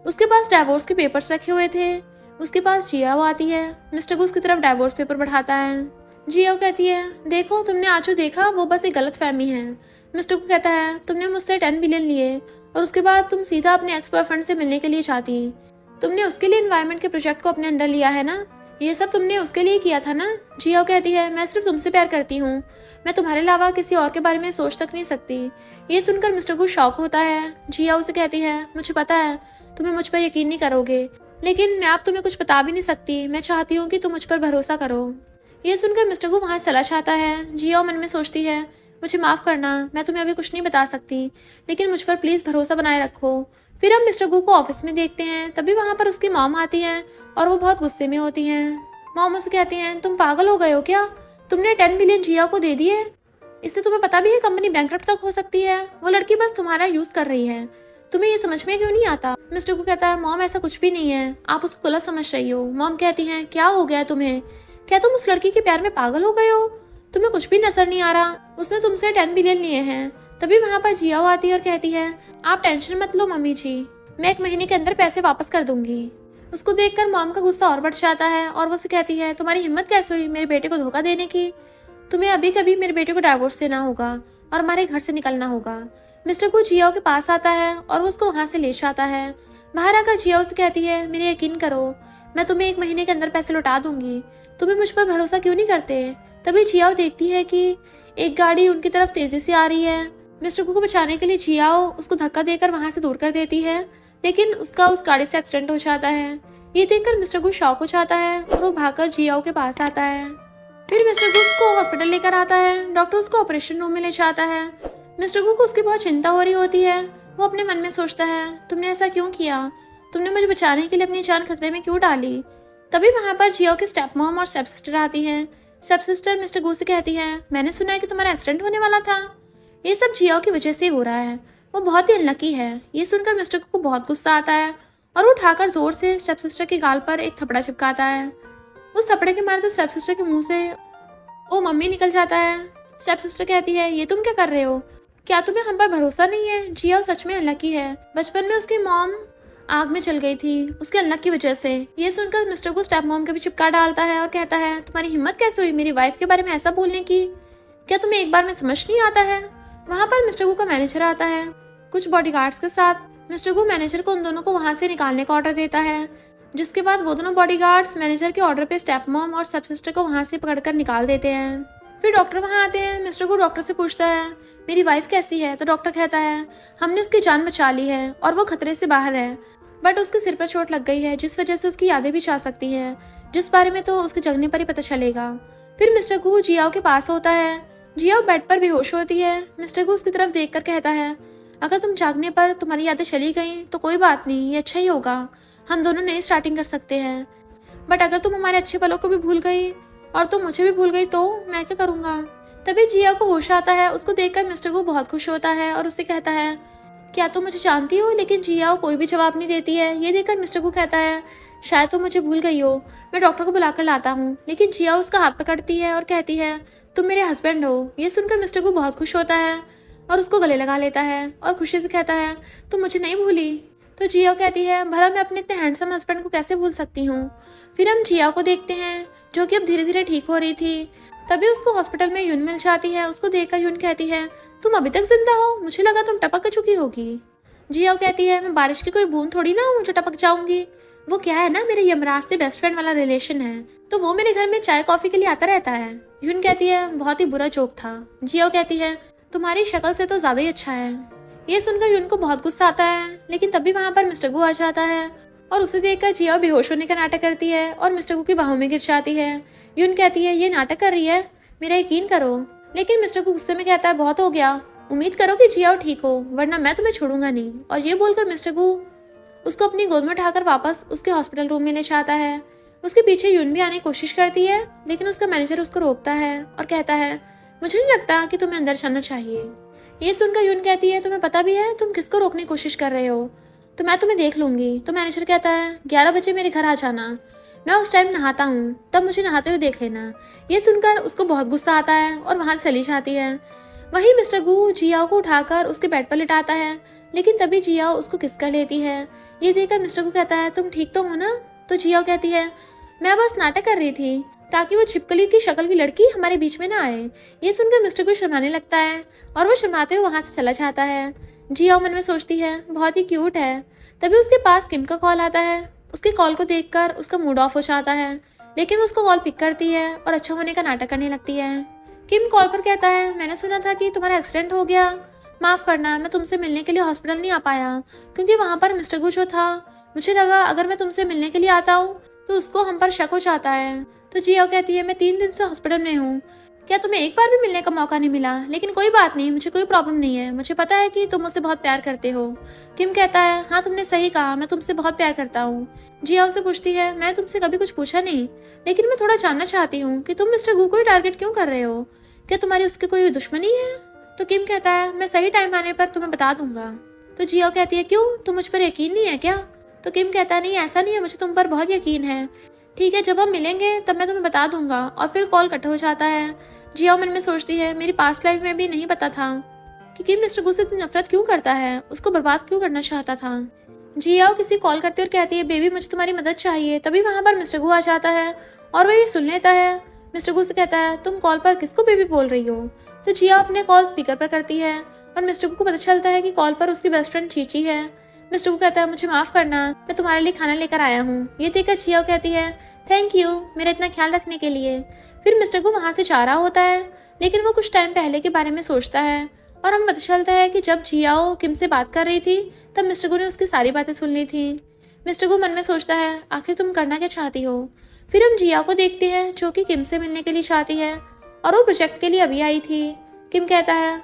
उसके पास डाइवोर्स के पेपर्स रखे हुए थे। उसके पास जियाओ आती है, मिस्टर गु उसकी तरफ डाइवोर्स पेपर बढ़ाता है। जियाओ कहती है देखो तुमने आज जो देखा वो बस एक गलत फहमी है। मिस्टर गु कहता है तुमने मुझसे 10 बिलियन लिए और उसके बाद तुम सीधा अपने एक्स बॉयफ्रेंड से मिलने के लिए चाहती, तुमने उसके लिए एनवायरमेंट के प्रोजेक्ट को अपने अंडर लिया है ना, ये सब तुमने उसके लिए किया था ना। जियाओ कहती है मैं सिर्फ तुमसे प्यार करती हूँ, मैं तुम्हारे अलावा किसी और के बारे में सोच तक नहीं सकती। ये सुनकर मिस्टर गु शॉक होता है। जियाओ से कहती है मुझे पता है तुम्हें मुझ पर यकीन नहीं करोगे, लेकिन मैं अब तुम्हें कुछ बता भी नहीं सकती, मैं चाहती हूँ कि तुम मुझ पर भरोसा करो। ये सुनकर मिस्टर गु वहां चला जाता है। जियाओ मन में सोचती है मुझे माफ करना, मैं तुम्हें अभी कुछ नहीं बता सकती, लेकिन मुझ पर प्लीज भरोसा बनाए रखो। फिर हम मिस्टर गु को ऑफिस में देखते हैं। तभी वहां पर उसकी मॉम आती हैं और वो बहुत गुस्से में होती हैं। मॉम उसे कहती हैं तुम पागल हो गए हो क्या, तुमने 10 मिलियन जिया को दे दिए। इससे तुम्हें पता भी है कंपनी बैंकरप्ट तक हो सकती है। वो लड़की बस तुम्हारा यूज कर रही है। तुम्हें ये समझ में क्यों नहीं आता? मिस्टर गू कहता है मॉम ऐसा कुछ भी नहीं है, आप उसको गलत समझ रही हो। मॉम कहती है क्या हो गया तुम्हें? क्या तुम उस लड़की के प्यार में पागल हो गए हो? तुम्हें कुछ भी नजर नहीं आ रहा? उसने तुमसे 10 बिलियन लिए हैं। तभी वहाँ पर जियाओ आती है और कहती है आप टेंशन मत लो मम्मी जी, मैं 1 महीने के अंदर पैसे वापस कर दूंगी। उसको देखकर मॉम का गुस्सा और बढ़ जाता है और वो उसे कहती है तुम्हारी हिम्मत कैसे हुई मेरे बेटे को धोखा देने की? तुम्हें अभी कभी मेरे बेटे को डाइवोर्स देना होगा और हमारे घर से निकलना होगा। मिस्टर गू जियाओ के पास आता है और वो उसको वहाँ से ले जाता है। बाहर आकर जियाओ से कहती है मेरे यकीन करो, मैं तुम्हें 1 महीने के अंदर पैसे लौटा दूंगी। तुम्हें मुझ पर भरोसा क्यों नहीं करते? तभी जियाओ देखती है कि एक गाड़ी उनकी तरफ तेजी से आ रही है। मिस्टर गू को बचाने के लिए जियाओ उसको धक्का देकर वहां से दूर कर देती है, लेकिन उसका उस गाड़ी से एक्सीडेंट हो जाता है। ये देखकर मिस्टर गू शॉक हो जाता है और वो भागकर जियाओ के पास आता है। फिर मिस्टर गू उसको हॉस्पिटल लेकर आता है। डॉक्टर उसको ऑपरेशन रूम में ले जाता है। मिस्टर गू को उसकी बहुत चिंता हो रही होती है। वो अपने मन में सोचता है तुमने ऐसा क्यों किया? तुमने मुझे बचाने के लिए अपनी जान खतरे में क्यों डाली? तभी वहां पर जियाओ की स्टेप मॉम और स्टेप सिस्टर आती हैं। स्टेप सिस्टर मिस्टर गू से कहती है मैंने सुना है कि तुम्हारा एक्सीडेंट होने वाला था। ये सब जियाओ की वजह से हो रहा है। वो बहुत ही अनलकी है। ये सुनकर मिस्टर गू को बहुत गुस्सा आता है और वो उठाकर जोर से स्टेप सिस्टर के गाल पर एक थपड़ा चिपकाता है। उस थपड़े के मारे तो स्टेप सिस्टर के मुंह से ओ मम्मी निकल जाता है। स्टेप सिस्टर कहती है ये तुम क्या कर रहे हो? क्या तुम्हें हम पर भरोसा नहीं है? जियाओ सच में अनलकी है। बचपन में उसकी मॉम आग में चल गई थी उसके अनलक की वजह से। ये सुनकर मिस्टर को स्टेप मॉम के भी चिपका डालता है और कहता है तुम्हारी हिम्मत कैसे हुई मेरी वाइफ के बारे में ऐसा बोलने की? क्या तुम्हें एक बार में समझ नहीं आता है? वहाँ पर मिस्टर गू का मैनेजर आता है कुछ बॉडीगार्ड्स के साथ। मिस्टर गू मैनेजर को उन दोनों को वहाँ से निकालने का ऑर्डर देता है, जिसके बाद वो दोनों बॉडीगार्ड्स मैनेजर के ऑर्डर पे स्टेप मॉम और स्टेप सिस्टर को वहाँ से पकड़कर निकाल देते हैं। फिर डॉक्टर वहाँ आते हैं। मिस्टर गू डॉक्टर से पूछता है मेरी वाइफ कैसी है? तो डॉक्टर कहता है हमने उसकी जान बचा ली है और वो खतरे से बाहर है, बट उसके सिर पर चोट लग गई है जिस वजह से उसकी यादें भी जा सकती हैं, जिस बारे में तो उसके जगने पर ही पता चलेगा। फिर मिस्टर गू जियाओ के पास होता है। जियाओ बेड पर बेहोश होती है। मिस्टर गू उसकी तरफ देखकर कहता है अगर तुम जागने पर तुम्हारी यादें चली गई तो कोई बात नहीं, ये अच्छा ही होगा, हम दोनों नई स्टार्टिंग कर सकते हैं। बट अगर तुम हमारे अच्छे पलों को भी भूल गई और तुम मुझे भी भूल गई तो मैं क्या करूँगा? तभी जियाओ को होश आता है। उसको देखकर मिस्टर गू बहुत खुश होता है और उससे कहता है क्या तुम मुझे जानती हो? लेकिन जियाओ कोई भी जवाब नहीं देती है। ये देखकर मिस्टर गू कहता है शायद तुम मुझे भूल गई हो, मैं डॉक्टर को बुलाकर लाता हूँ। लेकिन जियाओ उसका हाथ पकड़ती है और कहती है तुम मेरे हस्बैंड हो। ये सुनकर मिस्टर गू बहुत खुश होता है और उसको गले लगा लेता है और खुशी से कहता है तुम मुझे नहीं भूली? तो जियाओ कहती है भला मैं अपने इतने हैंडसम हस्बैंड को कैसे भूल सकती हूँ। फिर हम जियाओ को देखते हैं जो कि अब धीरे धीरे ठीक हो रही थी। तभी उसको हॉस्पिटल में यून मिल जाती है। उसको देखकर यून कहती है तुम अभी तक जिंदा हो, मुझे लगा तुम टपक चुकी होगी। जियाओ कहती है मैं बारिश की कोई बूंद थोड़ी ना हूँ जो टपक जाऊंगी। वो क्या है ना, मेरे यमराज से बेस्ट फ्रेंड वाला रिलेशन है, तो वो मेरे घर में चाय कॉफी के लिए आता रहता है। यून कहती है बहुत ही बुरा जोक था। जियाओ कहती है तुम्हारी शक्ल से तो ज्यादा ही अच्छा है। ये सुनकर यून को बहुत गुस्सा आता है, लेकिन तभी वहाँ पर मिस्टर गू आ जाता है और उसे देखकर जियाओ बेहोश होने का नाटक करती है और मिस्टर गू की बाहों में गिर जाती है। यून कहती है ये नाटक कर रही है, मेरा यकीन करो। लेकिन मिस्टर गू गुस्से में कहता है बहुत हो गया, उम्मीद करो कि जियाओ ठीक हो वरना मैं तुम्हें छोड़ूंगा नहीं। और ये बोलकर मिस्टर गू उसको अपनी गोद में उठाकर वापस उसके हॉस्पिटल रूम में ले जाता है। उसके पीछे यून भी आने की कोशिश करती है, लेकिन उसका मैनेजर उसको रोकता है और कहता है मुझे नहीं लगता कि तुम्हें अंदर जाना चाहिए। ये सुनकर यून कहती है तुम्हें पता भी है तुम किसको रोकने की कोशिश कर रहे हो, तो मैं तुम्हें देख लूंगी। तो मैनेजर कहता है 11 बजे मेरे घर आ जाना, मैं उस टाइम नहाता हूँ, तब मुझे नहाते हुए देख लेना। ये सुनकर उसको बहुत गुस्सा आता है और वहां से चली जाती है। वहीं मिस्टर गू जियाओ को उठाकर उसके बेड पर लिटाता है, लेकिन तभी जियाओ उसको किस कर लेती है। ये देखकर मिस्टर गू कहता है तुम ठीक तो हो ना? तो जियाओ कहती है मैं बस नाटक कर रही थी ताकि वो छिपकली की शक्ल की लड़की हमारे बीच में ना आए। ये सुनकर मिस्टर गू शर्माने लगता है और वो शर्माते हुए वहां से चला जाता है। जियाओ मन में सोचती है बहुत ही क्यूट है। तभी उसके पास किम का कॉल आता है। उसके कॉल को देखकर उसका मूड ऑफ हो जाता है, लेकिन वो उसको कॉल पिक करती है और अच्छा होने का नाटक करने लगती है। किम कॉल पर कहता है मैंने सुना था कि तुम्हारा एक्सीडेंट हो गया, माफ करना मैं तुमसे मिलने के लिए हॉस्पिटल नहीं आ पाया क्योंकि वहां पर मिस्टर गू जो था, मुझे लगा अगर मैं तुमसे मिलने के लिए आता हूँ तो उसको हम पर शक हो जाता है। तो जियाओ कहती है मैं 3 दिन से हॉस्पिटल में हूँ, क्या तुम्हें एक बार भी मिलने का मौका नहीं मिला? लेकिन कोई बात नहीं, मुझे कोई प्रॉब्लम नहीं है। मुझे पता है कि तुम मुझसे बहुत प्यार करते हो। किम कहता है, हाँ तुमने सही कहा, मैं तुमसे बहुत प्यार करता हूँ। जिया उसे पूछती है, मैं तुमसे कभी कुछ पूछा नहीं, लेकिन मैं थोड़ा जानना चाहती हूँ कि तुम मिस्टर गू को ही टारगेट क्यों कर रहे हो? क्या तुम्हारी उसकी कोई दुश्मनी है? तो किम कहता है, मैं सही टाइम आने पर तुम्हें बता दूंगा। तो जिया कहती है, क्यों, तुम मुझ पर यकीन नहीं है क्या? तो किम कहता है, नहीं ऐसा नहीं है, मुझे तुम पर बहुत यकीन है। ठीक है, जब हम मिलेंगे तब मैं तुम्हें बता दूंगा। और फिर कॉल कट हो जाता है। जिया मन में सोचती है, मेरी पास्ट लाइफ में भी नहीं पता था कि किम मिस्टर गू से इतनी नफरत क्यों करता है, उसको बर्बाद क्यों करना चाहता था। जिया किसी कॉल करती है और कहती है, बेबी मुझे तुम्हारी मदद चाहिए। तभी वहां पर मिस्टर गू आ जाता है और वो ये सुन लेता है। मिस्टर गू से कहता है, तुम कॉल पर किसको बेबी बोल रही हो? तो जिया अपने कॉल स्पीकर पर करती है और मिस्टर गू को पता चलता है कि कॉल पर उसकी बेस्ट फ्रेंड चीची है। मिस्टर गू कहता है, मुझे माफ करना, मैं तुम्हारे लिए खाना लेकर आया हूँ। ये देखकर जिया कहती है, थैंक यू मेरा इतना ख्याल रखने के लिए। फिर मिस्टर गू वहां से जा रहा होता है, लेकिन वो कुछ टाइम पहले के बारे में सोचता है और हमें पता चलता है कि जब जियाओ किम से बात कर रही थी तब मिस्टर गू ने उसकी सारी बातें सुन ली थी। मिस्टर गू मन में सोचता है, आखिर तुम करना क्या चाहती हो? फिर हम जिया को देखते हैं जो कि किम से मिलने के लिए चाहती है और वो प्रोजेक्ट के लिए अभी आई थी। किम कहता है,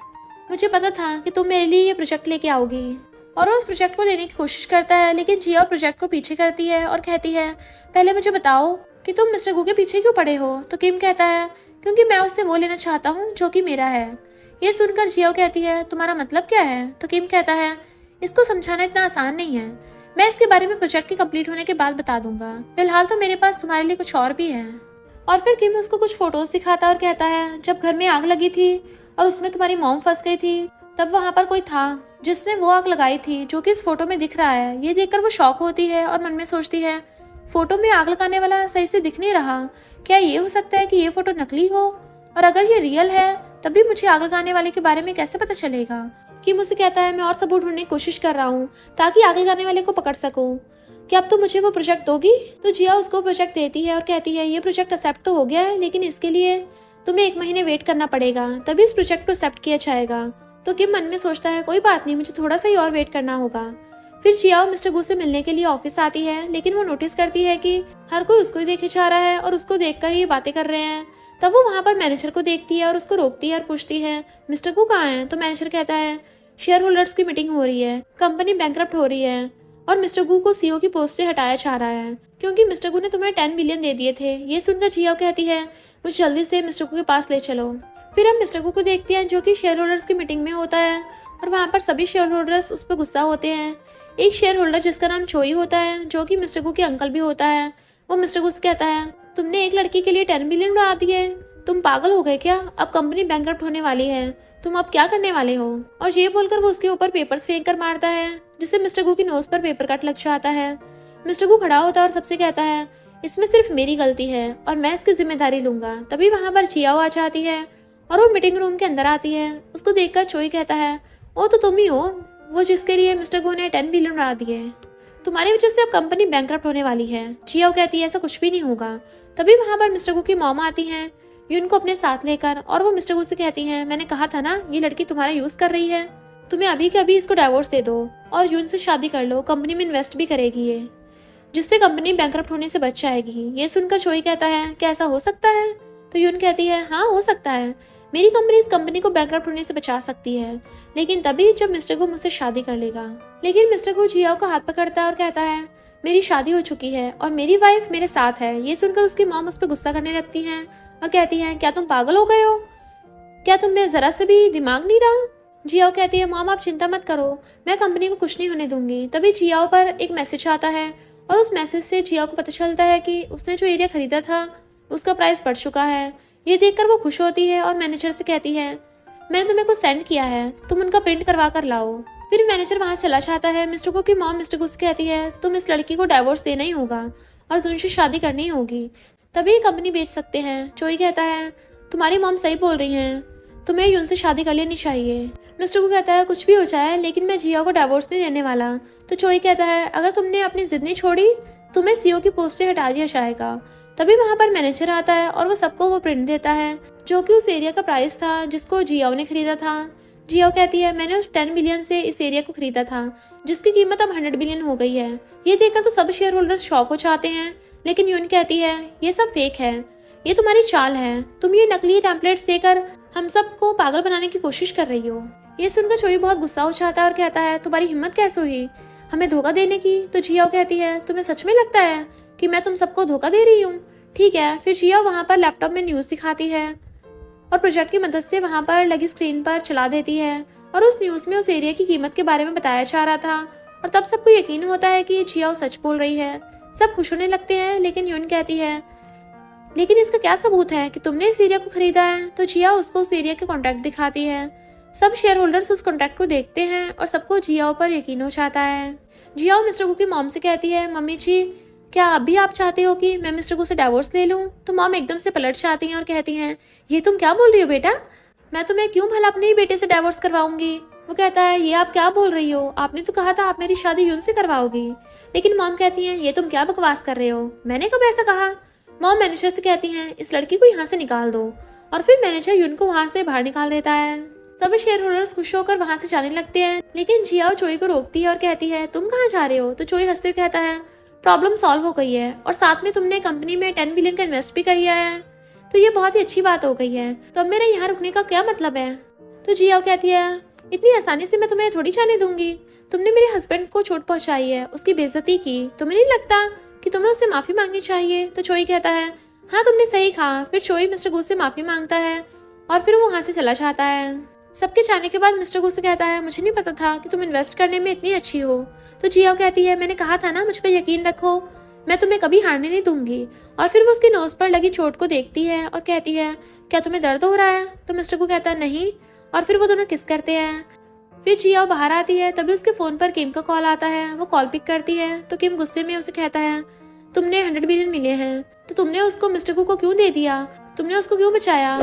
मुझे पता था कि तुम मेरे लिए ये प्रोजेक्ट लेके आओगी। और वो उस प्रोजेक्ट को लेने की कोशिश करता है, लेकिन जिया प्रोजेक्ट को पीछे करती है और कहती है, पहले मुझे बताओ कि तुम मिस्टर गू के पीछे क्यों पड़े हो? तो किम कहता है, क्योंकि मैं उससे वो लेना चाहता हूँ जो कि मेरा है। ये सुनकर जिया कहती है, तुम्हारा मतलब क्या है? तो किम कहता है, इसको समझाना इतना आसान नहीं है, मैं इसके बारे में प्रोजेक्ट के कंप्लीट होने के बाद बता दूंगा। फिलहाल तो मेरे पास तुम्हारे लिए कुछ और भी है। और फिर किम उसको कुछ फोटोज दिखाता है और कहता है, जब घर में आग लगी थी और उसमें तुम्हारी मॉम फंस गई थी तब वहां पर कोई था जिसने वो आग लगाई थी जो कि इस फोटो में दिख रहा है। ये देखकर वो शॉक होती है और मन में सोचती है, फोटो में आग लगाने वाला सही से दिख नहीं रहा, क्या ये हो सकता है कि ये फोटो नकली हो? और अगर ये रियल है तब भी मुझे आग लगाने वाले के बारे में कैसे पता चलेगा? किम उसे कहता है, मैं और सबूत ढूंढने की कोशिश कर रहा हूँ ताकि आग लगाने वाले को पकड़ सकूं। क्या अब तुम मुझे वो प्रोजेक्ट दोगी? तो जिया उसको प्रोजेक्ट देती है और कहती है, ये प्रोजेक्ट एक्सेप्ट तो हो गया है, लेकिन इसके लिए तुम्हें 1 महीने वेट करना पड़ेगा, तभी इस प्रोजेक्ट को एक्सेप्ट किया जाएगा। तो किम मन में सोचता है, कोई बात नहीं, मुझे थोड़ा सा ही और वेट करना होगा। फिर जिया मिस्टर गू से मिलने के लिए ऑफिस आती है, लेकिन वो नोटिस करती है कि हर कोई उसको ही देखे जा रहा है और उसको देखकर ये बातें कर रहे हैं। तब वो वहां पर मैनेजर को देखती है और उसको रोकती है और पूछती है, मिस्टर गू कहाँ हैं? तो मैनेजर कहता है, शेयर होल्डर्स की मीटिंग हो रही है, कंपनी बैंकरप्ट हो रही है और मिस्टर गू को सीईओ की पोस्ट से हटाया जा रहा है क्योंकि मिस्टर गू ने तुम्हें 10 बिलियन दे दिए थे। ये सुनकर जिया कहती है, मुझे जल्दी से मिस्टर गू के पास ले चलो। फिर हम मिस्टर गू को देखते हैं जो कि शेयर होल्डर्स की मीटिंग में होता है और वहाँ पर सभी शेयर होल्डर्स उस पर गुस्सा होते हैं। एक शेयर होल्डर जिसका नाम चोई होता है, जो कि मिस्टर गू के अंकल भी होता है, वो मिस्टर गू से कहता है, तुमने एक लड़की के लिए 10 बिलियन उड़ा दिए, तुम पागल हो गए क्या? अब कंपनी बैंकरप्ट होने वाली है, तुम अब क्या करने वाले हो? और ये बोलकर वो उसके ऊपर पेपर्स फेंक कर मारता है, जिससे मिस्टर गू की नोज पर पेपर कट लग जाता है। मिस्टर गू खड़ा होता है और सबसे कहता है, इसमें सिर्फ मेरी गलती है और मैं इसकी जिम्मेदारी लूंगा। तभी वहां पर जियाओ आ जाती है और वो मीटिंग रूम के अंदर आती है। उसको देखकर चोई कहता है, ओ तो तुम ही हो वो जिसके लिए मिस्टर गू ने 10 बिलियन उड़ा दिए, तुम्हारी वजह से अब कंपनी बैंकरप्ट होने वाली है। जियाओ कहती है, ऐसा कुछ भी नहीं होगा। तभी वहां पर मिस्टर गू की मॉम आती है यून को अपने साथ लेकर और वो मिस्टर गू से कहती है, मैंने कहा था ना ये लड़की तुम्हारा यूज कर रही है, तुम्हें अभी के अभी इसको डाइवोर्स दे दो और यून से शादी कर लो, कंपनी में इन्वेस्ट भी करेगी ये, जिससे कंपनी बैंकरप्ट होने से बच जाएगी। ये सुनकर चोई कहता है, क्या ऐसा हो सकता है? तो यून कहती है, हाँ हो सकता है, मेरी कंपनी इस कंपनी को बैंकरप्ट होने से बचा सकती है, लेकिन तभी जब मिस्टर गू मुझसे शादी कर लेगा। लेकिन मिस्टर गू जियाओ का हाथ पकड़ता है और कहता है, मेरी शादी हो चुकी है और मेरी वाइफ मेरे साथ है। ये सुनकर उसकी मॉम उस पर गुस्सा करने लगती हैं और कहती हैं, क्या तुम पागल हो गए हो? क्या तुम में जरा से भी दिमाग नहीं रहा? जियाओ कहती है, मॉम आप चिंता मत करो, मैं कंपनी को कुछ नहीं होने दूंगी। तभी जियाओ पर एक मैसेज आता है और उस मैसेज से जियाओ को पता चलता है कि उसने जो एरिया खरीदा था उसका प्राइस बढ़ चुका है। ये देखकर वो खुश होती है और मैनेजर से कहती है, मैंने तुम्हें कुछ सेंड किया है, तुम उनका प्रिंट करवा कर लाओ। फिर मैनेजर वहां चला जाता है। मिस्टर गू की मॉम मिस्टर गू से कहती है, तुम इस लड़की को डाइवोर्स देना ही होगा और जुन से शादी करनी होगी, तभी कंपनी बेच सकते हैं। चोई कहता है, तुम्हारी मॉम सही बोल रही हैं, तुम्हें यून से शादी कर लेनी चाहिए। मिस्टर गू कहता है, कुछ भी हो जाए लेकिन मैं जिया को डाइवोर्स नहीं देने वाला। तो चोई कहता है, अगर तुमने अपनी जिद नहीं छोड़ी तुम्हें सीईओ की पोस्ट से हटा दिया जाएगा। तभी वहां पर मैनेजर आता है और वो सबको वो प्रिंट देता है जो कि उस एरिया का प्राइस था जिसको जियाओ ने खरीदा था। जियाओ कहती है, मैंने उस 10 बिलियन से इस एरिया को खरीदा था जिसकी कीमत अब 100 बिलियन हो गई है। ये देखकर तो सब शेयर होल्डर्स शॉक हो जाते हैं, लेकिन यून कहती है, ये सब फेक है, ये तुम्हारी चाल है, तुम ये नकली टेम्पलेट्स देकर हम सबको पागल बनाने की कोशिश कर रही हो। ये सुनकर चोई बहुत गुस्सा हो जाता है और कहता है तुम्हारी हिम्मत कैसे हुई हमें धोखा देने की। तो जियाओ कहती है तुम्हें सच में लगता है कि मैं तुम सबको धोखा दे रही हूँ? ठीक है। फिर जियाओ वहाँ पर लैपटॉप में न्यूज दिखाती है और प्रोजेक्ट की मदद से वहाँ पर लगी स्क्रीन पर चला देती है और उस न्यूज में उस एरिया की कीमत के बारे में बताया जा रहा था और तब सबको यकीन होता है कि जियाओ सच बोल रही है। सब खुश होने लगते हैं, लेकिन यून कहती है लेकिन इसका क्या सबूत है कि तुमने इस एरिया को खरीदा है? तो जियाओ उसको उस एरिया के कॉन्ट्रैक्ट दिखाती है। सब शेयर होल्डर्स उस कॉन्ट्रैक्ट को देखते हैं और सबको जियाओ पर यकीन हो जाता है। जियाओ मिस्टर गू की मॉम से कहती है मम्मी जी क्या अभी आप चाहते हो कि मैं मिस्टर गू से डिवोर्स ले लूं? तो मॉम एकदम से पलट जाती हैं और कहती हैं ये तुम क्या बोल रही हो बेटा? मैं तुम्हें क्यों भला अपने ही बेटे से डिवोर्स करवाऊंगी? वो कहता है ये आप क्या बोल रही हो? आपने तो कहा था आप मेरी शादी यून से करवाओगी। लेकिन मॉम कहती है ये तुम क्या बकवास कर रहे हो, मैंने कब ऐसा कहा? मॉम मैनेजर से कहती हैं इस लड़की को यहाँ से निकाल दो और फिर मैनेजर यून को वहाँ से बाहर निकाल देता है। सभी शेयर होल्डर्स खुश होकर वहाँ से जाने लगते हैं, लेकिन जियाओ चोई को रोकती है और कहती है तुम कहाँ जा रहे हो? तो चोई हंसते हुए कहता है प्रॉब्लम सॉल्व हो गई है और साथ में तुमने कंपनी में 10 बिलियन का इन्वेस्ट भी किया है, तो ये बहुत ही अच्छी बात हो गई है। तो अब मेरा यहाँ रुकने का क्या मतलब है? तो जियाओ कहती है इतनी आसानी से मैं तुम्हें थोड़ी जाने दूंगी। तुमने मेरे हस्बैंड को चोट पहुंचाई है, उसकी बेइज्जती की, तुम्हें नहीं लगता कि तुम्हें उससे माफी मांगनी चाहिए? तो चोई कहता है हाँ तुमने सही कहा। फिर चोई मिस्टर गू से माफी मांगता है और फिर वो वहाँ से चला जाता है। सबके जाने के बाद मिस्टर गू से कहता है मुझे नहीं पता था कि तुम इन्वेस्ट करने में इतनी अच्छी हो। तो जियाओ कहती है मैंने कहा था ना मुझ पर यकीन रखो, मैं तुम्हें कभी हारने नहीं दूंगी। और फिर वो उसकी नोज पर लगी चोट को देखती है और कहती है क्या तुम्हें दर्द हो रहा है? तो मिस्टर गू कहता है नहीं, और फिर वो दोनों किस करते हैं। फिर जियाओ बाहर आती है, तभी उसके फोन पर किम का कॉल आता है। वो कॉल पिक करती है तो किम गुस्से में उसे कहता है तुमने 100 बिलियन मिले हैं तो तुमने उसको मिस्टर गू को क्यों दे दिया? तुमने उसको क्यों बचाया?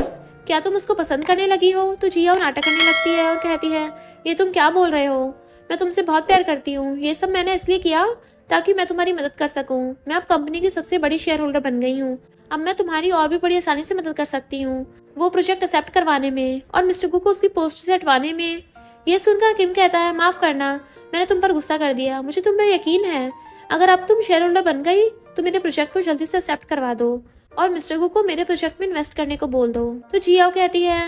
क्या तुम उसको पसंद करने लगी हो? तो जियाओ नाटक करने लगती है और कहती है ये तुम क्या बोल रहे हो, मैं तुमसे बहुत प्यार करती हूँ। ये सब मैंने इसलिए किया ताकि मैं तुम्हारी मदद कर सकूँ। मैं अब कंपनी की सबसे बड़ी शेयर होल्डर बन गई हूँ, अब मैं तुम्हारी और भी बड़ी आसानी से मदद कर सकती हूँ, वो प्रोजेक्ट एक्सेप्ट करवाने में और मिस्टर गू को उसकी पोस्ट से हटवाने में। ये सुनकर किम कहता है माफ करना, मैंने तुम पर गुस्सा कर दिया, मुझे तुम पर यकीन है। अगर अब तुम शेयर होल्डर बन गई तो मेरे प्रोजेक्ट को जल्दी से एक्सेप्ट करवा दो और मिस्टर गू को मेरे प्रोजेक्ट में इन्वेस्ट करने को बोल दो। तो जियाओ कहती है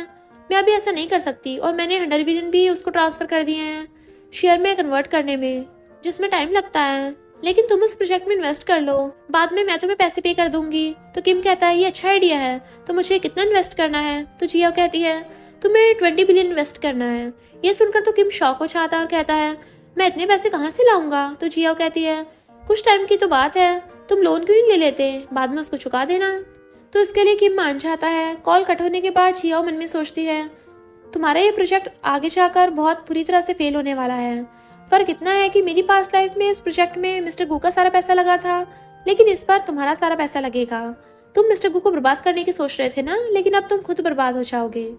मैं अभी ऐसा नहीं कर सकती और मैंने 100 बिलियन भी उसको ट्रांसफर कर दिए हैं शेयर में कन्वर्ट करने में, जिसमें टाइम लगता है, लेकिन तुम उस प्रोजेक्ट में इन्वेस्ट कर लो, बाद में मैं तुम्हें पैसे पे कर दूंगी। तो किम कहता है ये अच्छा आइडिया है, तो मुझे कितना इन्वेस्ट करना है? तो जियाओ कहती है तुम्हें 20 बिलियन इन्वेस्ट करना है। ये सुनकर तो किम शॉक हो जाता है और कहता है मैं इतने पैसे कहाँ से लाऊंगा? तो जियाओ कहती है कुछ टाइम की तो बात है, तुम लोन क्यों नहीं ले लेते, बाद में उसको चुका देना। तो इसके लिए किम मान जाता है। कॉल कट होने के बाद जियाओ मन में सोचती है तुम्हारा ये प्रोजेक्ट आगे जाकर बहुत बुरी तरह से फेल होने वाला है। फर्क इतना है कि मेरी पास्ट लाइफ में इस प्रोजेक्ट में मिस्टर गू का सारा पैसा लगा था, लेकिन इस बार तुम्हारा सारा पैसा लगेगा। तुम मिस्टर गू को बर्बाद करने की सोच रहे थे ना, लेकिन अब तुम खुद बर्बाद हो जाओगे।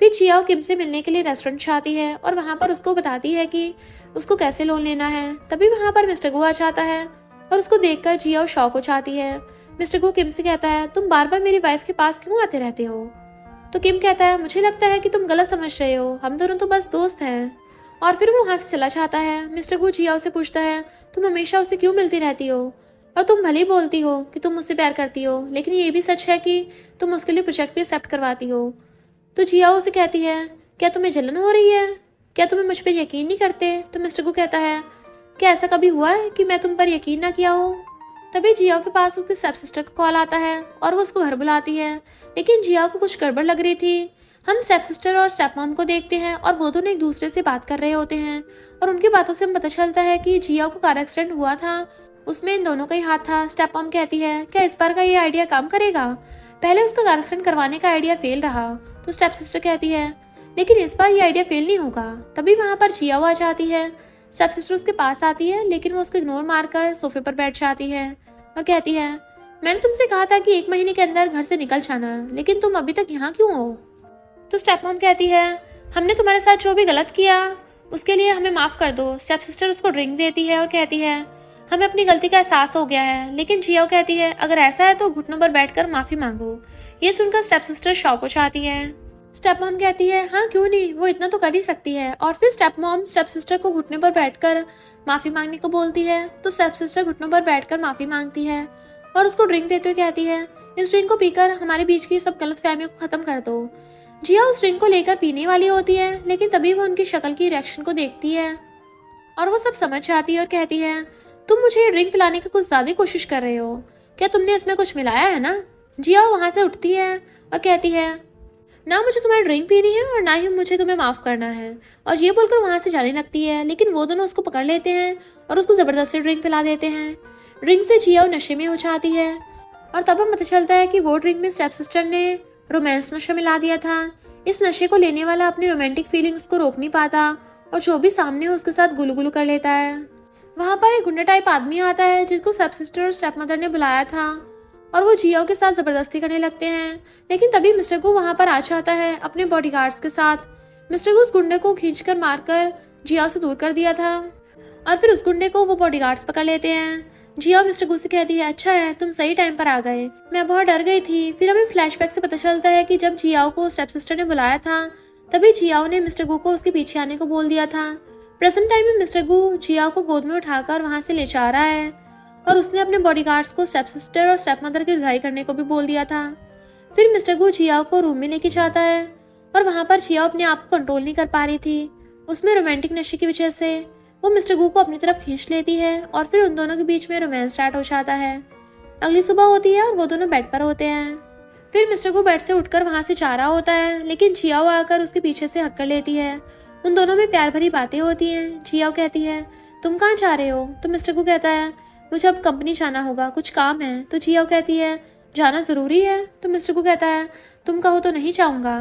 फिर जियाओ किम से मिलने के लिए रेस्टोरेंट जाती है और वहाँ पर उसको बताती है कि उसको कैसे लोन लेना है। तभी वहाँ पर मिस्टर गू आ जाता है और उसको देखकर जियाओ शॉक हो जाती है। मिस्टर गू किम से कहता है तुम बार बार मेरी वाइफ के पास क्यों आते रहते हो? तो किम कहता है मुझे लगता है कि तुम गलत समझ रहे हो, हम दोनों तो बस दोस्त हैं। और फिर वो वहाँ से चला जाता है। मिस्टर गू जियाओ से पूछता है तुम हमेशा उससे क्यों मिलती रहती हो, और तुम भले ही बोलती हो कि तुम मुझसे प्यार करती हो, लेकिन ये भी सच है कि तुम उसके लिए प्रोजेक्ट भी एक्सेप्ट करवाती हो। तो जियाओ उसे कहती है क्या तुम्हें जलन हो रही है, क्या तुम्हें मुझ पर यकीन नहीं करते? तो मिस्टर गू कहता है क्या ऐसा कभी हुआ है कि मैं तुम पर यकीन ना किया हो? तभी जियाओ के पास उसके स्टेप सिस्टर का कॉल आता है और वो उसको घर बुलाती है, लेकिन जियाओ को कुछ गड़बड़ लग रही थी। हम स्टेप सिस्टर और स्टेप मॉम को देखते हैं और वो दोनों एक दूसरे से बात कर रहे होते हैं और उनकी बातों से हमें पता चलता है कि जियाओ को कार एक्सीडेंट हुआ था, उसमें इन दोनों का ही हाथ था। स्टेप मॉम कहती है क्या इस बार का ये आइडिया काम करेगा? पहले उसका कार एक्सीडेंट करवाने का आइडिया फेल रहा। तो स्टेप सिस्टर कहती है लेकिन इस बार ये आइडिया फेल नहीं होगा। तभी वहाँ पर जियाओ आ जाती है। स्टेप सिस्टर उसके पास आती है, लेकिन वो उसको इग्नोर मारकर सोफे पर बैठ जाती है और कहती है मैंने तुमसे कहा था कि 1 महीने के अंदर घर से निकल जाना, लेकिन तुम अभी तक यहाँ क्यों हो? तो स्टेप मॉम कहती है हमने तुम्हारे साथ जो भी गलत किया उसके लिए हमें माफ कर दो। स्टेप सिस्टर उसको ड्रिंक देती है और कहती है हमें अपनी गलती का एहसास हो गया है। लेकिन जियाओ कहती है अगर ऐसा है तो घुटनों पर बैठकर माफी मांगो। ये सुनकर स्टेप सिस्टर शॉक हो जाती है। स्टेप मॉम कहती है हाँ क्यों नहीं, वो इतना तो कर ही सकती है। और फिर स्टेप मॉम स्टेप सिस्टर को घुटने पर बैठकर माफी मांगने को बोलती है। तो स्टेप सिस्टर घुटनों पर बैठकर माफी मांगती है और उसको ड्रिंक देते हुए कहती है, इस ड्रिंक को पीकर हमारे बीच की सब गलत फहमियों को खत्म कर दो। जिया उस ड्रिंक को लेकर पीने वाली होती है, लेकिन तभी वो उनकी शक्ल की रिएक्शन को देखती है और वो सब समझ जाती है और कहती है, तुम मुझे ये ड्रिंक पिलाने की कुछ ज्यादा कोशिश कर रहे हो, क्या तुमने इसमें कुछ मिलाया है ना। जिया वहां से उठती है और कहती है, ना मुझे तुम्हारी ड्रिंक पीनी है और ना ही मुझे तुम्हें माफ करना है, और ये बोलकर वहां से जाने लगती है। लेकिन वो दोनों उसको पकड़ लेते हैं और उसको जबरदस्ती ड्रिंक पिला देते हैं। ड्रिंक से जिया नशे में हो जाती है और तब हमें पता चलता है कि वो ड्रिंक में स्टेप सिस्टर ने रोमांस नशा मिला दिया था। इस नशे को लेने वाला अपनी रोमांटिक फीलिंग्स को रोक नहीं पाता और जो भी सामने हो उसके साथ गुलू गुलू कर लेता है। वहां पर एक गुंडा टाइप आदमी आता है जिसको स्टेप सिस्टर और स्टेप मदर ने बुलाया था और वो जियाओ के साथ जबरदस्ती करने लगते हैं। लेकिन तभी मिस्टर गू वहां पर आ जाता है अपने बॉडीगार्ड्स के साथ। मिस्टर गू उस गुंडे को खींचकर मारकर जियाओ से दूर कर दिया था और फिर उस गुंडे को वो बॉडीगार्ड्स पकड़ लेते हैं। जियाओ मिस्टर गू से कहती है, अच्छा है तुम सही टाइम पर आ गए, मैं बहुत डर गई थी। फिर हमें फ्लैशबैक से पता चलता है कि जब जियाओ को स्टेप सिस्टर ने बुलाया था तभी जियाओ ने मिस्टर गू को उसके पीछे आने को बोल दिया था। प्रेजेंट टाइम में मिस्टर गू जियाओ को गोद में उठाकर वहां से ले जा रहा है और उसने अपने बॉडीगार्ड्स को स्टेप सिस्टर और स्टेप मदर की धुलाई करने को भी बोल दिया था। फिर मिस्टर गू जियाओ को रूम में लेके जाता है और वहां पर जियाओ अपने आप को कंट्रोल नहीं कर पा रही थी। उसमें रोमांटिक नशे की वजह से वो मिस्टर गू को अपनी तरफ खींच लेती है और फिर उन दोनों के बीच में रोमांस स्टार्ट हो जाता है। अगली सुबह होती है और वो दोनों बेड पर होते हैं। फिर मिस्टर गू बेड से उठकर वहां से जा रहा होता है, लेकिन जियाओ आकर उसके पीछे से हक कर लेती है। उन दोनों में प्यार भरी बातें होती हैं। जियाओ कहती है, तुम कहाँ जा रहे हो। तो मिस्टर गू कहता है, मुझे अब कंपनी जाना होगा, कुछ काम है। तो जियाओ कहती है, जाना जरूरी है। तो मिस्टर गू कहता है, तुम कहो तो नहीं जाऊंगा,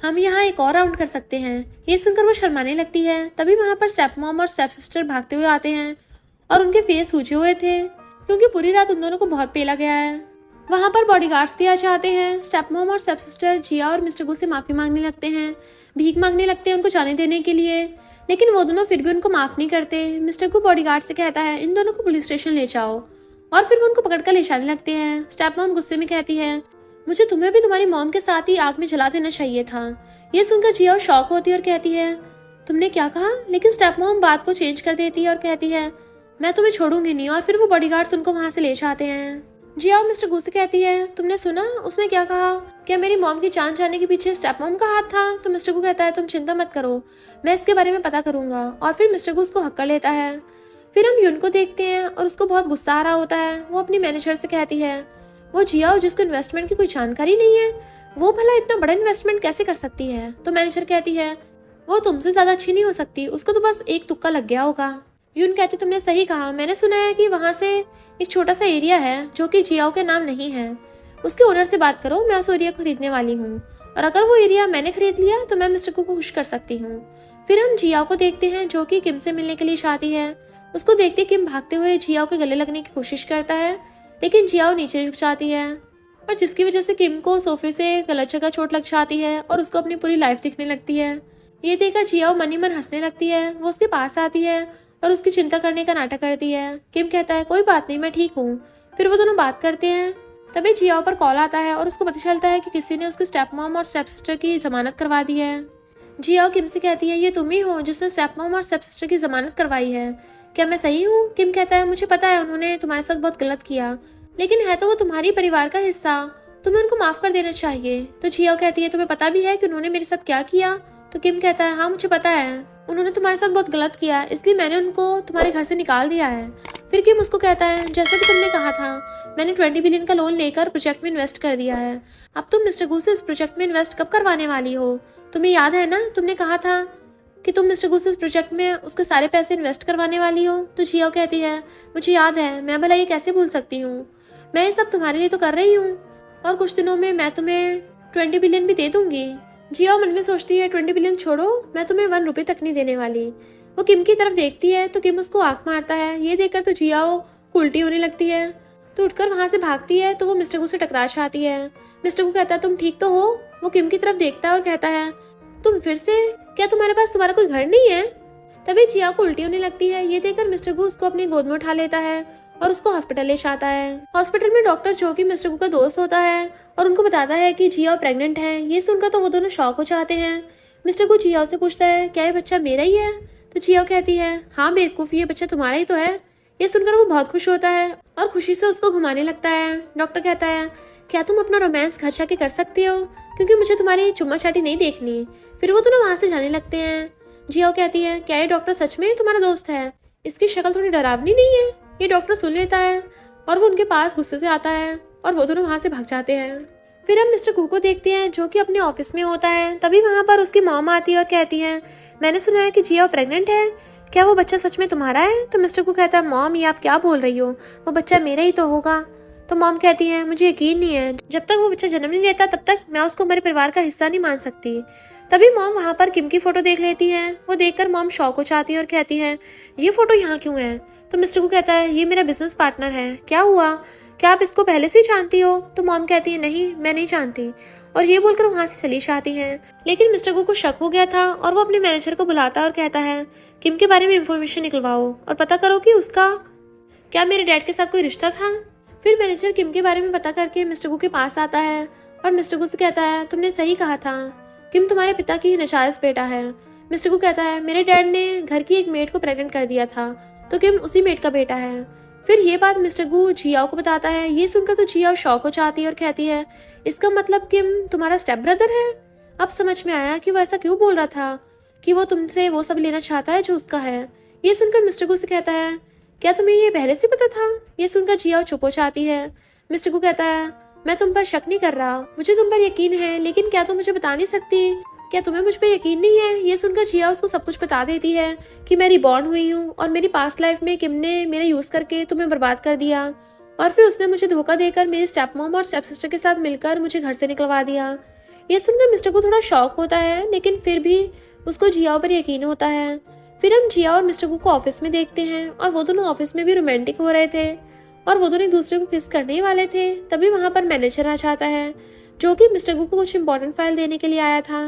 हम यहाँ एक और राउंड कर सकते हैं। ये सुनकर वो शर्माने लगती है। तभी वहां पर स्टेप मॉम और स्टेप सिस्टर भागते हुए आते हैं और उनके फेस सूजे हुए थे क्योंकि पूरी रात उन दोनों को बहुत पेला गया है। वहां पर बॉडीगार्ड्स भी आ जाते हैं। स्टेप मॉम और स्टेप सिस्टर जिया और मिस्टर गू से माफी मांगने लगते हैं, भीख मांगने लगते हैं उनको जाने देने के लिए, लेकिन वो दोनों फिर भी उनको माफ नहीं करते। मिस्टर गू बॉडीगार्ड से कहता है, इन दोनों को पुलिस स्टेशन ले जाओ, और फिर वो उनको पकड़कर ले जाने लगते हैं। स्टेप मॉम गुस्से में कहती है, मुझे तुम्हें भी तुम्हारी मॉम के साथ ही आग में जला देना चाहिए था। ये सुनकर जिया शॉक होती है और कहती है, तुमने क्या कहा। लेकिन स्टेप मॉम बात को चेंज कर देती है और कहती है, मैं तुम्हें छोड़ूंगी नहीं, और फिर वो बॉडीगार्ड्स उनको वहां से ले जाते हैं। जिया मिस्टर गू से कहती है, तुमने सुना उसने क्या कहा, क्या मेरी मॉम की जान जाने के पीछे स्टेप मॉम का हाथ था। तो मिस्टर गू कहता है, तुम चिंता मत करो, मैं इसके बारे में पता करूंगा। और फिर मिस्टर गू उसको हक कर लेता है। फिर हम यून को देखते हैं और उसको बहुत गुस्सा आ रहा होता है। वो अपनी मैनेजर से कहती है, वो जिया जिसको इन्वेस्टमेंट की कोई जानकारी नहीं है, वो भला इतना बड़ा इन्वेस्टमेंट कैसे कर सकती है। तो मैनेजर कहती है, वो तुमसे ज्यादा अच्छी नहीं हो सकती, उसको तो बस एक तुक्का लग गया होगा। यून कहती, तुमने सही कहा, मैंने सुना है कि वहां से एक छोटा सा एरिया है जो कि जियाओ के नाम नहीं है, उसके ओनर से बात करो, मैं उस एरिया को खरीदने वाली हूँ, और अगर वो एरिया मैंने खरीद लिया तो मैं मिस्टर को खुश कर सकती हूँ। फिर हम जियाओ को देखते हैं जो कि किम से मिलने के लिए चाहती है। उसको देखते किम भागते हुए जियाओ के गले लगने की कोशिश करता है, लेकिन जियाओ नीचे झुक जाती है, और जिसकी वजह से किम को सोफे से गलत जगह चोट लग जाती है और उसको अपनी पूरी लाइफ दिखने लगती है। ये देखकर जियाओ मन ही मन हंसने लगती है। वो उसके पास आती है और उसकी चिंता करने का नाटक करती है। किम कहता है, कोई बात नहीं, मैं ठीक हूँ। फिर वो दोनों बात करते हैं। तभी जियाओ पर कॉल आता है और उसको पता चलता है कि किसी ने उसके स्टेप मॉम और स्टेप सिस्टर की जमानत करवा दी है। जियाओ किम से कहती है, ये तुम ही हो जिसने स्टेप मॉम और स्टेप सिस्टर की जमानत करवाई है, क्या मैं सही हूँ। किम कहता है, मुझे पता है उन्होंने तुम्हारे साथ बहुत गलत किया, लेकिन है तो वो तुम्हारी परिवार का हिस्सा, तुम्हें उनको माफ कर देना चाहिए। तो जियाओ कहती है, तुम्हें पता भी है कि उन्होंने मेरे साथ क्या किया। तो किम कहता है, हाँ मुझे पता है, उन्होंने तुम्हारे साथ बहुत गलत किया, इसलिए मैंने उनको तुम्हारे घर से निकाल दिया है। फिर किम उसको कहता है, जैसा कि तुमने कहा था, मैंने 20 बिलियन का लोन लेकर प्रोजेक्ट में इन्वेस्ट कर दिया है। अब तुम मिस्टर गू से इस प्रोजेक्ट में इन्वेस्ट कब करवाने वाली हो। तुम्हें याद है ना, तुमने कहा था कि तुम मिस्टर गू से इस प्रोजेक्ट में उसके सारे पैसे इन्वेस्ट करवाने वाली हो। तो जियाओ कहती है, मुझे याद है, मैं भला ये कैसे भूल सकती हूँ, मैं ये सब तुम्हारे लिए तो कर रही हूँ, और कुछ दिनों में मैं तुम्हें 20 बिलियन भी दे दूंगी। जियाओ मन में सोचती है, 20 बिलियन छोड़ो, मैं तुम्हें 1 रुपए तक नहीं देने वाली। वो किम की तरफ देखती है तो किम उसको आंख मारता है। ये देखकर तो जियाओ को उल्टी होने लगती है, तो उठकर वहां से भागती है। तो वो मिस्टर गू से टकरा जाती है। मिस्टर गू कहता है, तुम ठीक तो हो। वो किम की तरफ देखता है और कहता है, तुम फिर से, क्या तुम्हारे पास तुम्हारा कोई घर नहीं है। तभी जियाओ को उल्टी होने लगती है। ये देखकर मिस्टर गू उसको अपनी गोद में उठा लेता है और उसको हॉस्पिटल ले जाता है। हॉस्पिटल में डॉक्टर जो कि मिस्टर गू का दोस्त होता है और उनको बताता है कि जियाओ प्रेग्नेंट है। ये सुनकर तो वो दोनों शॉक हो जाते हैं। मिस्टर गू जियाओ से पूछता है, क्या ये बच्चा मेरा ही है। तो जियाओ कहती है, हाँ बेवकूफ, ये बच्चा तुम्हारा ही तो है, ये सुनकर वो बहुत खुश होता है और खुशी से उसको घुमाने लगता है। डॉक्टर कहता है, क्या तुम अपना रोमांस घर जाके कर सकती हो, क्योंकि मुझे तुम्हारी चुम्मा चाटी नहीं देखनी। फिर वो दोनों वहां से जाने लगते हैं। जियाओ कहती है, क्या ये डॉक्टर सच में तुम्हारा दोस्त है? इसकी शक्ल थोड़ी डरावनी नहीं है? ये डॉक्टर सुन लेता है और वो उनके पास गुस्से से आता है और वो दोनों वहां से भाग जाते हैं। फिर हम मिस्टर कू को देखते हैं जो कि अपने ऑफिस में होता है। तभी वहां पर उसकी मॉम आती है और कहती है, मैंने सुना है कि जियाओ प्रेग्नेंट है, क्या वो बच्चा सच में तुम्हारा है? तो मिस्टर कू कहता है, मॉम ये आप क्या बोल रही हो, वो बच्चा मेरा ही तो होगा। तो मॉम कहती है, मुझे यकीन नहीं है, जब तक वो बच्चा जन्म नहीं लेता तब तक मैं उसको हमारे परिवार का हिस्सा नहीं मान सकती। तभी मॉम वहाँ पर किम की फोटो देख लेती है। वो देखकर मॉम शॉक हो जाती है और कहती है, ये फोटो यहाँ क्यों है? तो मिस्टर को कहता है, ये मेरा बिजनेस पार्टनर है। क्या हुआ, क्या आप इसको पहले से ही जानती हो? तो मॉम कहती है, नहीं मैं नहीं जानती, और ये बोलकर वहाँ से चली जाती है। लेकिन मिस्टर को शक हो गया था और वो अपने मैनेजर को बुलाता है और कहता है, किम के बारे में इंफॉर्मेशन निकलवाओ और पता करो कि उसका क्या मेरे डैड के साथ कोई रिश्ता था। फिर मैनेजर किम के बारे में पता करके मिस्टर गू के पास आता है और मिस्टर गू से कहता है, तुमने सही कहा था, किम तुम्हारे पिता की नाजायज बेटा है। मिस्टर गू कहता है, मेरे डैड ने घर की एक मेड को प्रेग्नेंट कर दिया था, तो किम उसी मेड का बेटा है। फिर ये बात मिस्टर गू जियाओ को बताता है। ये सुनकर तो जियाओ शॉक हो जाती है और कहती है, इसका मतलब किम तुम्हारा स्टेप ब्रदर है। अब समझ में आया कि वो ऐसा क्यों बोल रहा था कि वो तुमसे वो सब लेना चाहता है जो उसका है। ये सुनकर मिस्टर गू से कहता है, क्या तुम्हें ये पहले से पता था? ये सुनकर जियाओ चुप हो जाती है। मिस्टर गू कहता है, मैं तुम पर शक नहीं कर रहा, मुझे तुम पर यकीन है, लेकिन क्या तुम मुझे बता नहीं सकती? क्या तुम्हें मुझ पे यकीन नहीं है? ये सुनकर जिया उसको सब कुछ बता देती है कि मैं रिबॉर्न हुई हूँ और मेरी पास्ट लाइफ में किम ने मेरा यूज करके तुम्हें बर्बाद कर दिया और फिर उसने मुझे धोखा देकर मेरी स्टेप मॉम और स्टेप सिस्टर के साथ मिलकर मुझे घर से निकलवा दिया। ये सुनकर मिस्टर को थोड़ा शॉक होता है, लेकिन फिर भी उसको जियाओ पर यकीन होता है। फिर हम जिया और मिस्टर को ऑफिस में देखते हैं और वो दोनों ऑफिस में भी रोमांटिक हो रहे थे और वो दोनों एक दूसरे को किस करने ही वाले थे। तभी वहां पर मैनेजर आ जाता है जो कि मिस्टर गू को कुछ इंपॉर्टेंट फाइल देने के लिए आया था।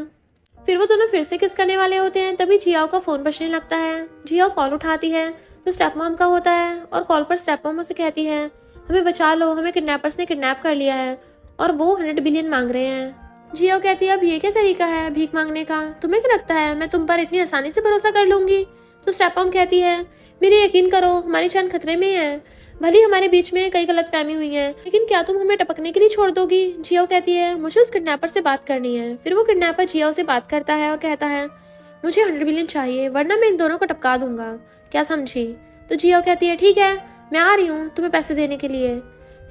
फिर वो दोनों फिर से किस करने वाले होते हैं। तभी जियाओ का फोन बजने लगता है। जियाओ कॉल उठाती है तो स्टेप मॉम का होता है और कॉल पर स्टेप मॉम उसे कहती है, हमें बचा लो, हमें किडनैपर्स ने किडनैप कर लिया है और वो 100 बिलियन मांग रहे हैं। जियाओ कहती है, अब ये क्या तरीका है भीख मांगने का? तुम्हें क्या लगता है मैं तुम पर इतनी आसानी से भरोसा कर लूंगी? तो स्टेप मॉम कहती है, मेरे यकीन करो, हमारी जान खतरे में है। भले हमारे बीच में कई गलतफहमी हुई है, लेकिन क्या तुम हमें टपकने के लिए छोड़ दोगी? जियाओ कहती है, मुझे उस किडनैपर से बात करनी है। फिर वो किडनैपर जियाओ से बात करता है और कहता है, मुझे 100 बिलियन चाहिए, वरना मैं इन दोनों को टपका दूंगा, क्या समझी? तो जियाओ कहती है, ठीक है, मैं आ रही हूँ तुम्हें पैसे देने के लिए।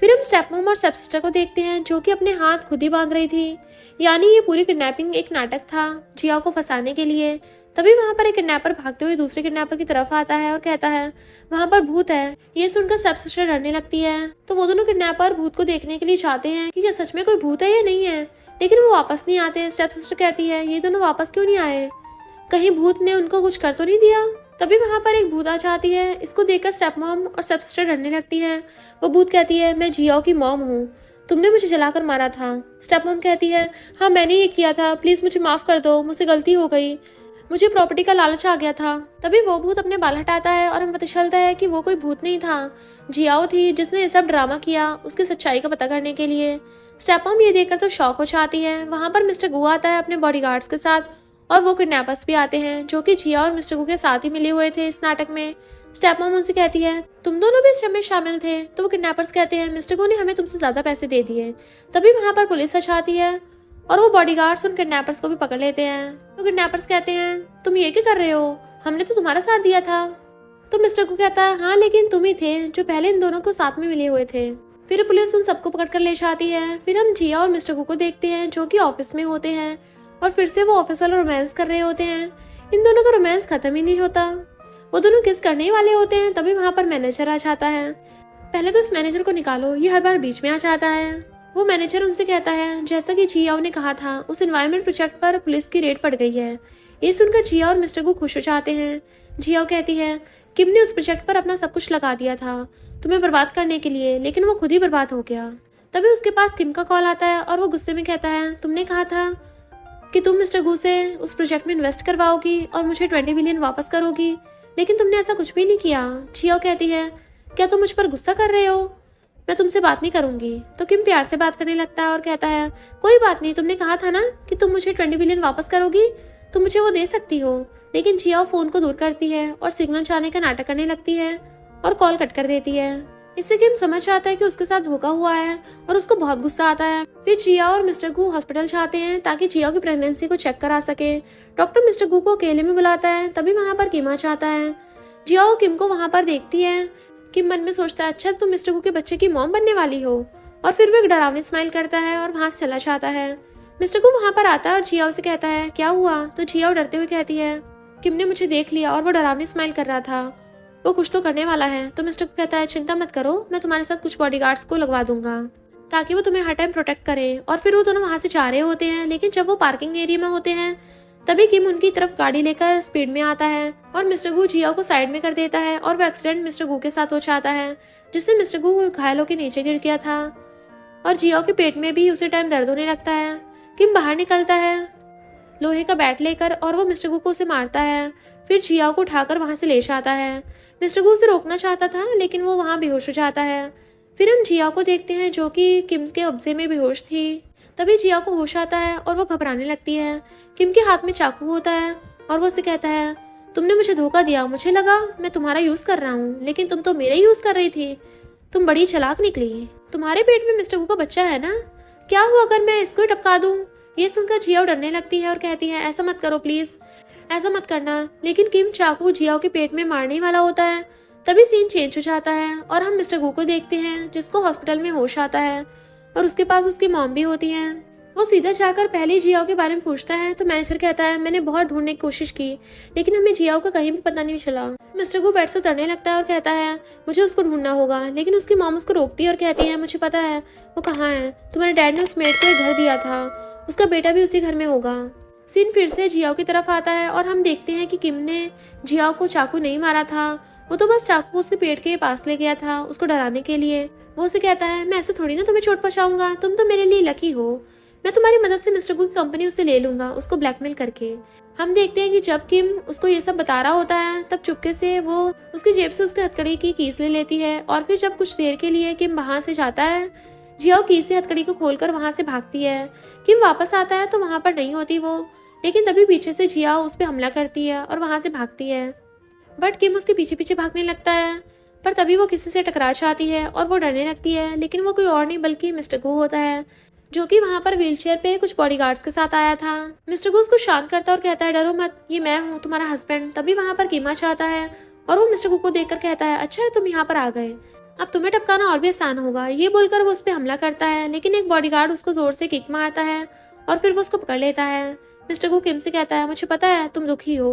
फिर हम स्टेप मॉम और स्टेप सिस्टर को देखते हैं जो कि अपने हाथ खुद ही बांध रही थी, यानी ये पूरी किडनैपिंग एक नाटक था जियाओ को फंसाने के लिए। तभी वहां पर एक किडनैपर भागते हुए दूसरे किडनैपर की तरफ आता है और कहता है, वहां पर भूत है। ये सुनकर स्टेप सिस्टर डरने लगती है। तो वो दोनों किडनैपर भूत को देखने के लिए चाहते हैं कि क्या सच में कोई भूत है या नहीं है, लेकिन वो वापस नहीं आते। स्टेप सिस्टर कहती है, ये दोनों वापस क्यों नहीं आए, कहीं भूत ने उनको कुछ कर तो नहीं दिया? तभी वहां पर एक भूत आ जाती है। इसको देखकर स्टेप मॉम और स्टेप सिस्टर डरने लगती है। वो भूत कहती है, मैं जियाओ की मॉम हूँ, तुमने मुझे जलाकर मारा था। स्टेप मॉम कहती है, हाँ मैंने ये किया था, प्लीज मुझे माफ कर दो, मुझसे गलती हो गई, मुझे प्रॉपर्टी का लालच आ गया था। तभी वो भूत अपने बाल हटाता है और हमें पता चलता है कि वो कोई भूत नहीं था, जियाओ थी जिसने ये सब ड्रामा किया उसकी सच्चाई का पता करने के लिए। स्टेप मॉम ये देखकर तो शॉक हो जाती है। वहां पर मिस्टर गू आता है अपने बॉडीगार्ड्स के साथ और वो किडनैपर्स भी आते हैं जो कि जिया और मिस्टर गू के साथ ही मिले हुए थे इस नाटक में। स्टेप मॉम उनसे कहती है, तुम दोनों भी इस शब में शामिल थे? तो वो किडनैपर्स कहते हैं, मिस्टर गू ने हमें तुमसे ज्यादा पैसे दे दिए। तभी वहां पर पुलिस आ जाती है और वो बॉडीगार्ड्स उन किडनैपर्स को भी पकड़ लेते हैं। तो किडनैपर्स कहते हैं, तुम ये क्या कर रहे हो, हमने तो तुम्हारा साथ दिया था। तो मिस्टर गू कहता है, हाँ लेकिन तुम ही थे जो पहले इन दोनों को साथ में मिले हुए थे। फिर पुलिस उन सबको पकड़ कर ले जाती है। फिर हम जिया और मिस्टर गू को देखते हैं जो कि ऑफिस में होते हैं और फिर से वो ऑफिस वाले रोमांस कर रहे होते हैं। इन दोनों का रोमांस खत्म ही नहीं होता, वो दोनों किस करने ही वाले होते हैं। तभी वहां पर मैनेजर आ जाता है। पहले तो इस मैनेजर को निकालो, ये हर बार बीच में आ जाता है। वो मैनेजर उनसे कहता है, जैसा कि जियाओ ने कहा था उस एनवायरनमेंट प्रोजेक्ट पर पुलिस की रेड पड़ गई है। ये सुनकर जिया और मिस्टर गू खुश हो जाते हैं। जियाओ कहती है, किम ने उस प्रोजेक्ट पर अपना सब कुछ लगा दिया था तुम्हें बर्बाद करने के लिए, लेकिन वो खुद ही बर्बाद हो गया। तभी उसके पास किम का कॉल आता है और वो गुस्से में कहता है, तुमने कहा था कि तुम मिस्टर गू से उस प्रोजेक्ट में इन्वेस्ट करवाओगी और मुझे 20 बिलियन वापस करोगी, लेकिन तुमने ऐसा कुछ भी नहीं किया। जियाओ कहती है, क्या तुम मुझ पर गुस्सा कर रहे हो, मैं तुमसे बात नहीं करूंगी। तो किम प्यार से बात करने लगता है और कहता है, कोई बात नहीं, तुमने कहा था ना कि तुम मुझे 20 बिलियन वापस करोगी, तुम मुझे वो दे सकती हो। लेकिन जियाओ फोन को दूर करती है और सिग्नल जाने का नाटक करने लगती है और कॉल कट कर देती है। इससे किम समझ आता है कि उसके साथ धोखा हुआ है और उसको बहुत गुस्सा आता है। फिर जिया और मिस्टर गू हॉस्पिटल जाते हैं ताकि जिया की प्रेगनेंसी को चेक करा सके। डॉक्टर मिस्टर गू को अकेले में बुलाता है, तभी वहाँ पर किम आ जाता है। जिया और किम को वहाँ पर देखती है। किम मन में सोचता है, अच्छा तुम मिस्टर गू के बच्चे की मॉम बनने वाली हो। और फिर वो एक डरावनी स्माइल करता है और वहाँ से चला जाता है। मिस्टर गू वहाँ पर आता है और जिया उसे कहता है, क्या हुआ? तो जिया डरते हुए कहती है, किम ने मुझे देख लिया और वो डरावनी स्माइल कर रहा था, वो कुछ तो करने वाला है। तो मिस्टर को कहता है, चिंता मत करो, मैं तुम्हारे साथ कुछ बॉडीगार्ड्स को लगवा दूंगा ताकि वो तुम्हें हर टाइम प्रोटेक्ट करें। और फिर वो दोनों वहां से जा रहे होते हैं, लेकिन जब वो पार्किंग एरिया में होते हैं तभी किम उनकी तरफ गाड़ी लेकर स्पीड में आता है और मिस्टर गू जिया को साइड में कर देता है और वो एक्सीडेंट मिस्टर गू के साथ हो जाता है, जिससे मिस्टर गू घायलों के नीचे गिर गया था और जिया के पेट में भी उसी टाइम दर्द होने लगता है। किम बाहर निकलता है लोहे का बैट लेकर और वो मिस्टर गू को उसे मारता है। फिर जिया को उठाकर वहां से ले जाता है। मिस्टर गू उसे रोकना चाहता था, लेकिन वो वहां बेहोश हो जाता है। फिर हम जिया को देखते हैं जो कि किम के कब्जे में बेहोश थी। तभी जिया को होश आता है और वो घबराने लगती है। किम के हाथ में चाकू होता है और वो उसे कहता है, तुमने मुझे धोखा दिया, मुझे लगा मैं तुम्हारा यूज कर रहा हूँ, लेकिन तुम तो मेरा यूज कर रही थी। तुम बड़ी चालाक निकली। तुम्हारे पेट में मिस्टर गू का बच्चा है ना? क्या हुआ अगर मैं इसको ही टपका दूं? ये सुनकर जिया डरने लगती है और कहती है, ऐसा मत करो प्लीज, ऐसा मत करना। लेकिन किम चाकू जिया के पेट में मारने वाला होता है। तभी सीन चेंज हो जाता है और हम मिस्टर गू को देखते हैं जिसको हॉस्पिटल में होश आता है और उसके पास उसकी मॉम भी होती है। वो सीधा जाकर पहले जियाओ के बारे में पूछता है तो मैनेजर कहता है, मैंने बहुत ढूंढने की कोशिश की लेकिन हमें जियाओ का कहीं भी पता नहीं चला। मिस्टर गू बेड से उतरने लगता है और कहता है, मुझे उसको ढूंढना होगा। लेकिन उसकी मॉम उसको रोकती है और कहती है, मुझे पता है वो कहाँ है, तुम्हारे डैड ने उस मेड को एक घर दिया था, उसका बेटा भी उसी घर में होगा। सीन फिर से जियाओ की तरफ आता है और हम देखते हैं कि किम ने जियाओ को चाकू नहीं मारा था, वो तो बस चाकू उसके पेट के पास ले गया था उसको डराने के लिए। वो उसे कहता है, मैं ऐसे थोड़ी ना तुम्हें चोट पहुंचाऊंगा, तुम तो मेरे लिए लकी हो, मैं तुम्हारी मदद से मिस्टर गू की कंपनी उससे ले लूंगा, उसको ब्लैकमेल करके। हम देखते हैं कि जब किम उसको ये सब बता रहा होता है तब चुपके से वो उसकी जेब से उसके हथकड़ी की कीस ले लेती है और फिर जब कुछ देर के लिए किम वहां से जाता है, जियाओ कीस से हथकड़ी को खोलकर वहां से भागती है। किम वापस आता है तो वहां पर नहीं होती वो, लेकिन तभी पीछे से जियाओ उस पर हमला करती है और वहां से भागती है। बट किम उसके पीछे पीछे भागने लगता है, पर तभी वो किसी से टकरा जाती है और वो डरने लगती है। लेकिन वो कोई और नहीं बल्कि मिस्टर गू होता है, जो कि वहां पर व्हीलचेयर पे कुछ बॉडीगार्ड्स के साथ आया था। मिस्टर गू उसको शांत करता है और कहता है, डरो मत, ये मैं हूँ तुम्हारा हस्बैंड। तभी वहां पर किम आता है और वो मिस्टर गू को देखकर कहता है, अच्छा है तुम यहाँ पर आ गए, अब तुम्हें टपकाना और भी आसान होगा। ये बोलकर वो उस पर हमला करता है, लेकिन एक बॉडीगार्ड उसको जोर से किक मारता है और फिर वो उसको पकड़ लेता है। मिस्टर गू किम से कहता है, मुझे पता है तुम दुखी हो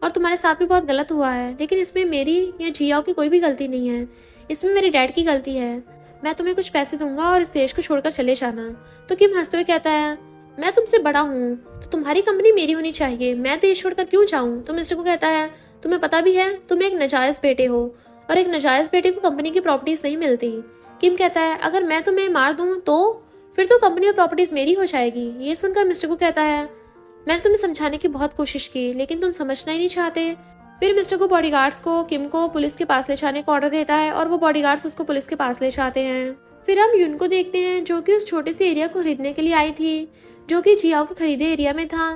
और तुम्हारे साथ भी बहुत गलत हुआ है, लेकिन इसमें मेरी या जियाओ की कोई भी गलती नहीं है, इसमें मेरे डैड की गलती है। मैं तुम्हें कुछ पैसे दूंगा और इस देश को छोड़कर चले जाना। तो किम हंसते हुए कहता है, मैं तुमसे बड़ा हूँ तो तुम्हारी कंपनी मेरी होनी चाहिए, मैं देश छोड़कर क्यों जाऊँ। तो मिस्टर को कहता है, तुम्हें पता भी है तुम एक नाजायज बेटे हो और एक नाजायज बेटे को कंपनी की प्रॉपर्टीज नहीं मिलती। किम कहता है, अगर मैं तुम्हें मार दूं तो फिर तो कंपनी और प्रॉपर्टीज मेरी हो जाएगी। ये सुनकर मिस्टर को कहता है, मैंने तुम्हें समझाने की बहुत कोशिश की लेकिन तुम समझना ही नहीं चाहते। फिर मिस्टर को बॉडीगार्ड्स को किम को पुलिस के पास ले जाने का ऑर्डर देता है और वो बॉडीगार्ड्स उसको पुलिस के पास ले जाते हैं। फिर हम यून को देखते हैं जो कि उस छोटे से एरिया को खरीदने के लिए आई थी, जो कि जियाओ के खरीदे एरिया में था।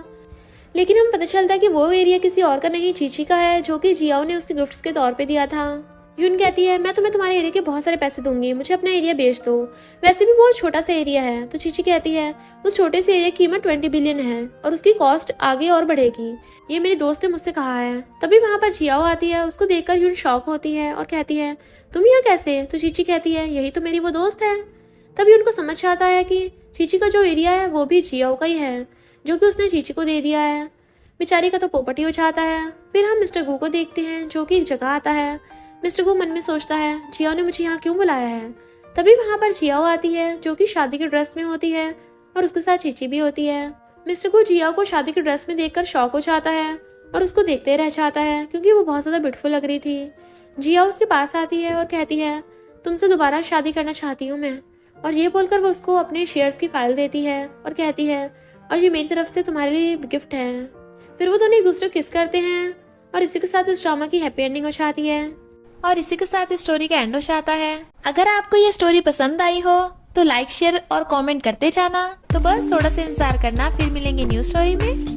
लेकिन हमें पता चलता है कि वो एरिया किसी और का नहीं, चीची का है, जो कि जियाओ ने उसके गिफ्ट्स के तौर पे दिया था। यून कहती है, मैं तुम्हें तुम्हारे एरिया के बहुत सारे पैसे दूंगी, मुझे अपना एरिया बेच दो, वैसे भी बहुत छोटा सा एरिया है। तो चीची कहती है, उस छोटे से एरिया की कीमत 20 बिलियन है और उसकी कॉस्ट आगे और बढ़ेगी, ये मेरी दोस्त ने मुझसे कहा है। तभी वहां पर जियाओ आती है, उसको देखकर यून शॉक होती है और कहती है, तुम यहाँ कैसे? तो चीची कहती है, यही तो मेरी वो दोस्त है। तभी उनको समझ आता है कि चीची का जो एरिया है वो भी जियाओ का ही है, जो कि उसने चीची को दे दिया है। बेचारी का तो पोपट ही हो जाता है। फिर हम मिस्टर गू को देखते हैं जो कि एक जगह आता है। मिस्टर गू मन में सोचता है, जियाओ ने मुझे यहाँ क्यों बुलाया है। तभी वहां पर जियाओ आती है जो कि शादी की ड्रेस में होती है और उसके साथ चीची भी होती है। मिस्टर गू जियाओ को शादी की ड्रेस में देखकर शॉक हो जाता है और उसको देखते रह जाता है क्योंकि वो बहुत ज्यादा ब्यूटीफुल लग रही थी। जियाओ उसके पास आती है और कहती है, तुमसे दोबारा शादी करना चाहती हूँ मैं। और ये बोलकर वो उसको अपने शेयर्स की फाइल देती है और कहती है, और ये मेरी तरफ से तुम्हारे लिए गिफ्ट है। फिर वो दोनों एक दूसरे को किस करते हैं और इसी के साथ इस ड्रामा की हैप्पी एंडिंग हो जाती है और इसी के साथ इस स्टोरी का एंड हो जाता है। अगर आपको ये स्टोरी पसंद आई हो तो लाइक शेयर और कमेंट करते जाना। तो बस थोड़ा सा इंतजार करना, फिर मिलेंगे न्यू स्टोरी में।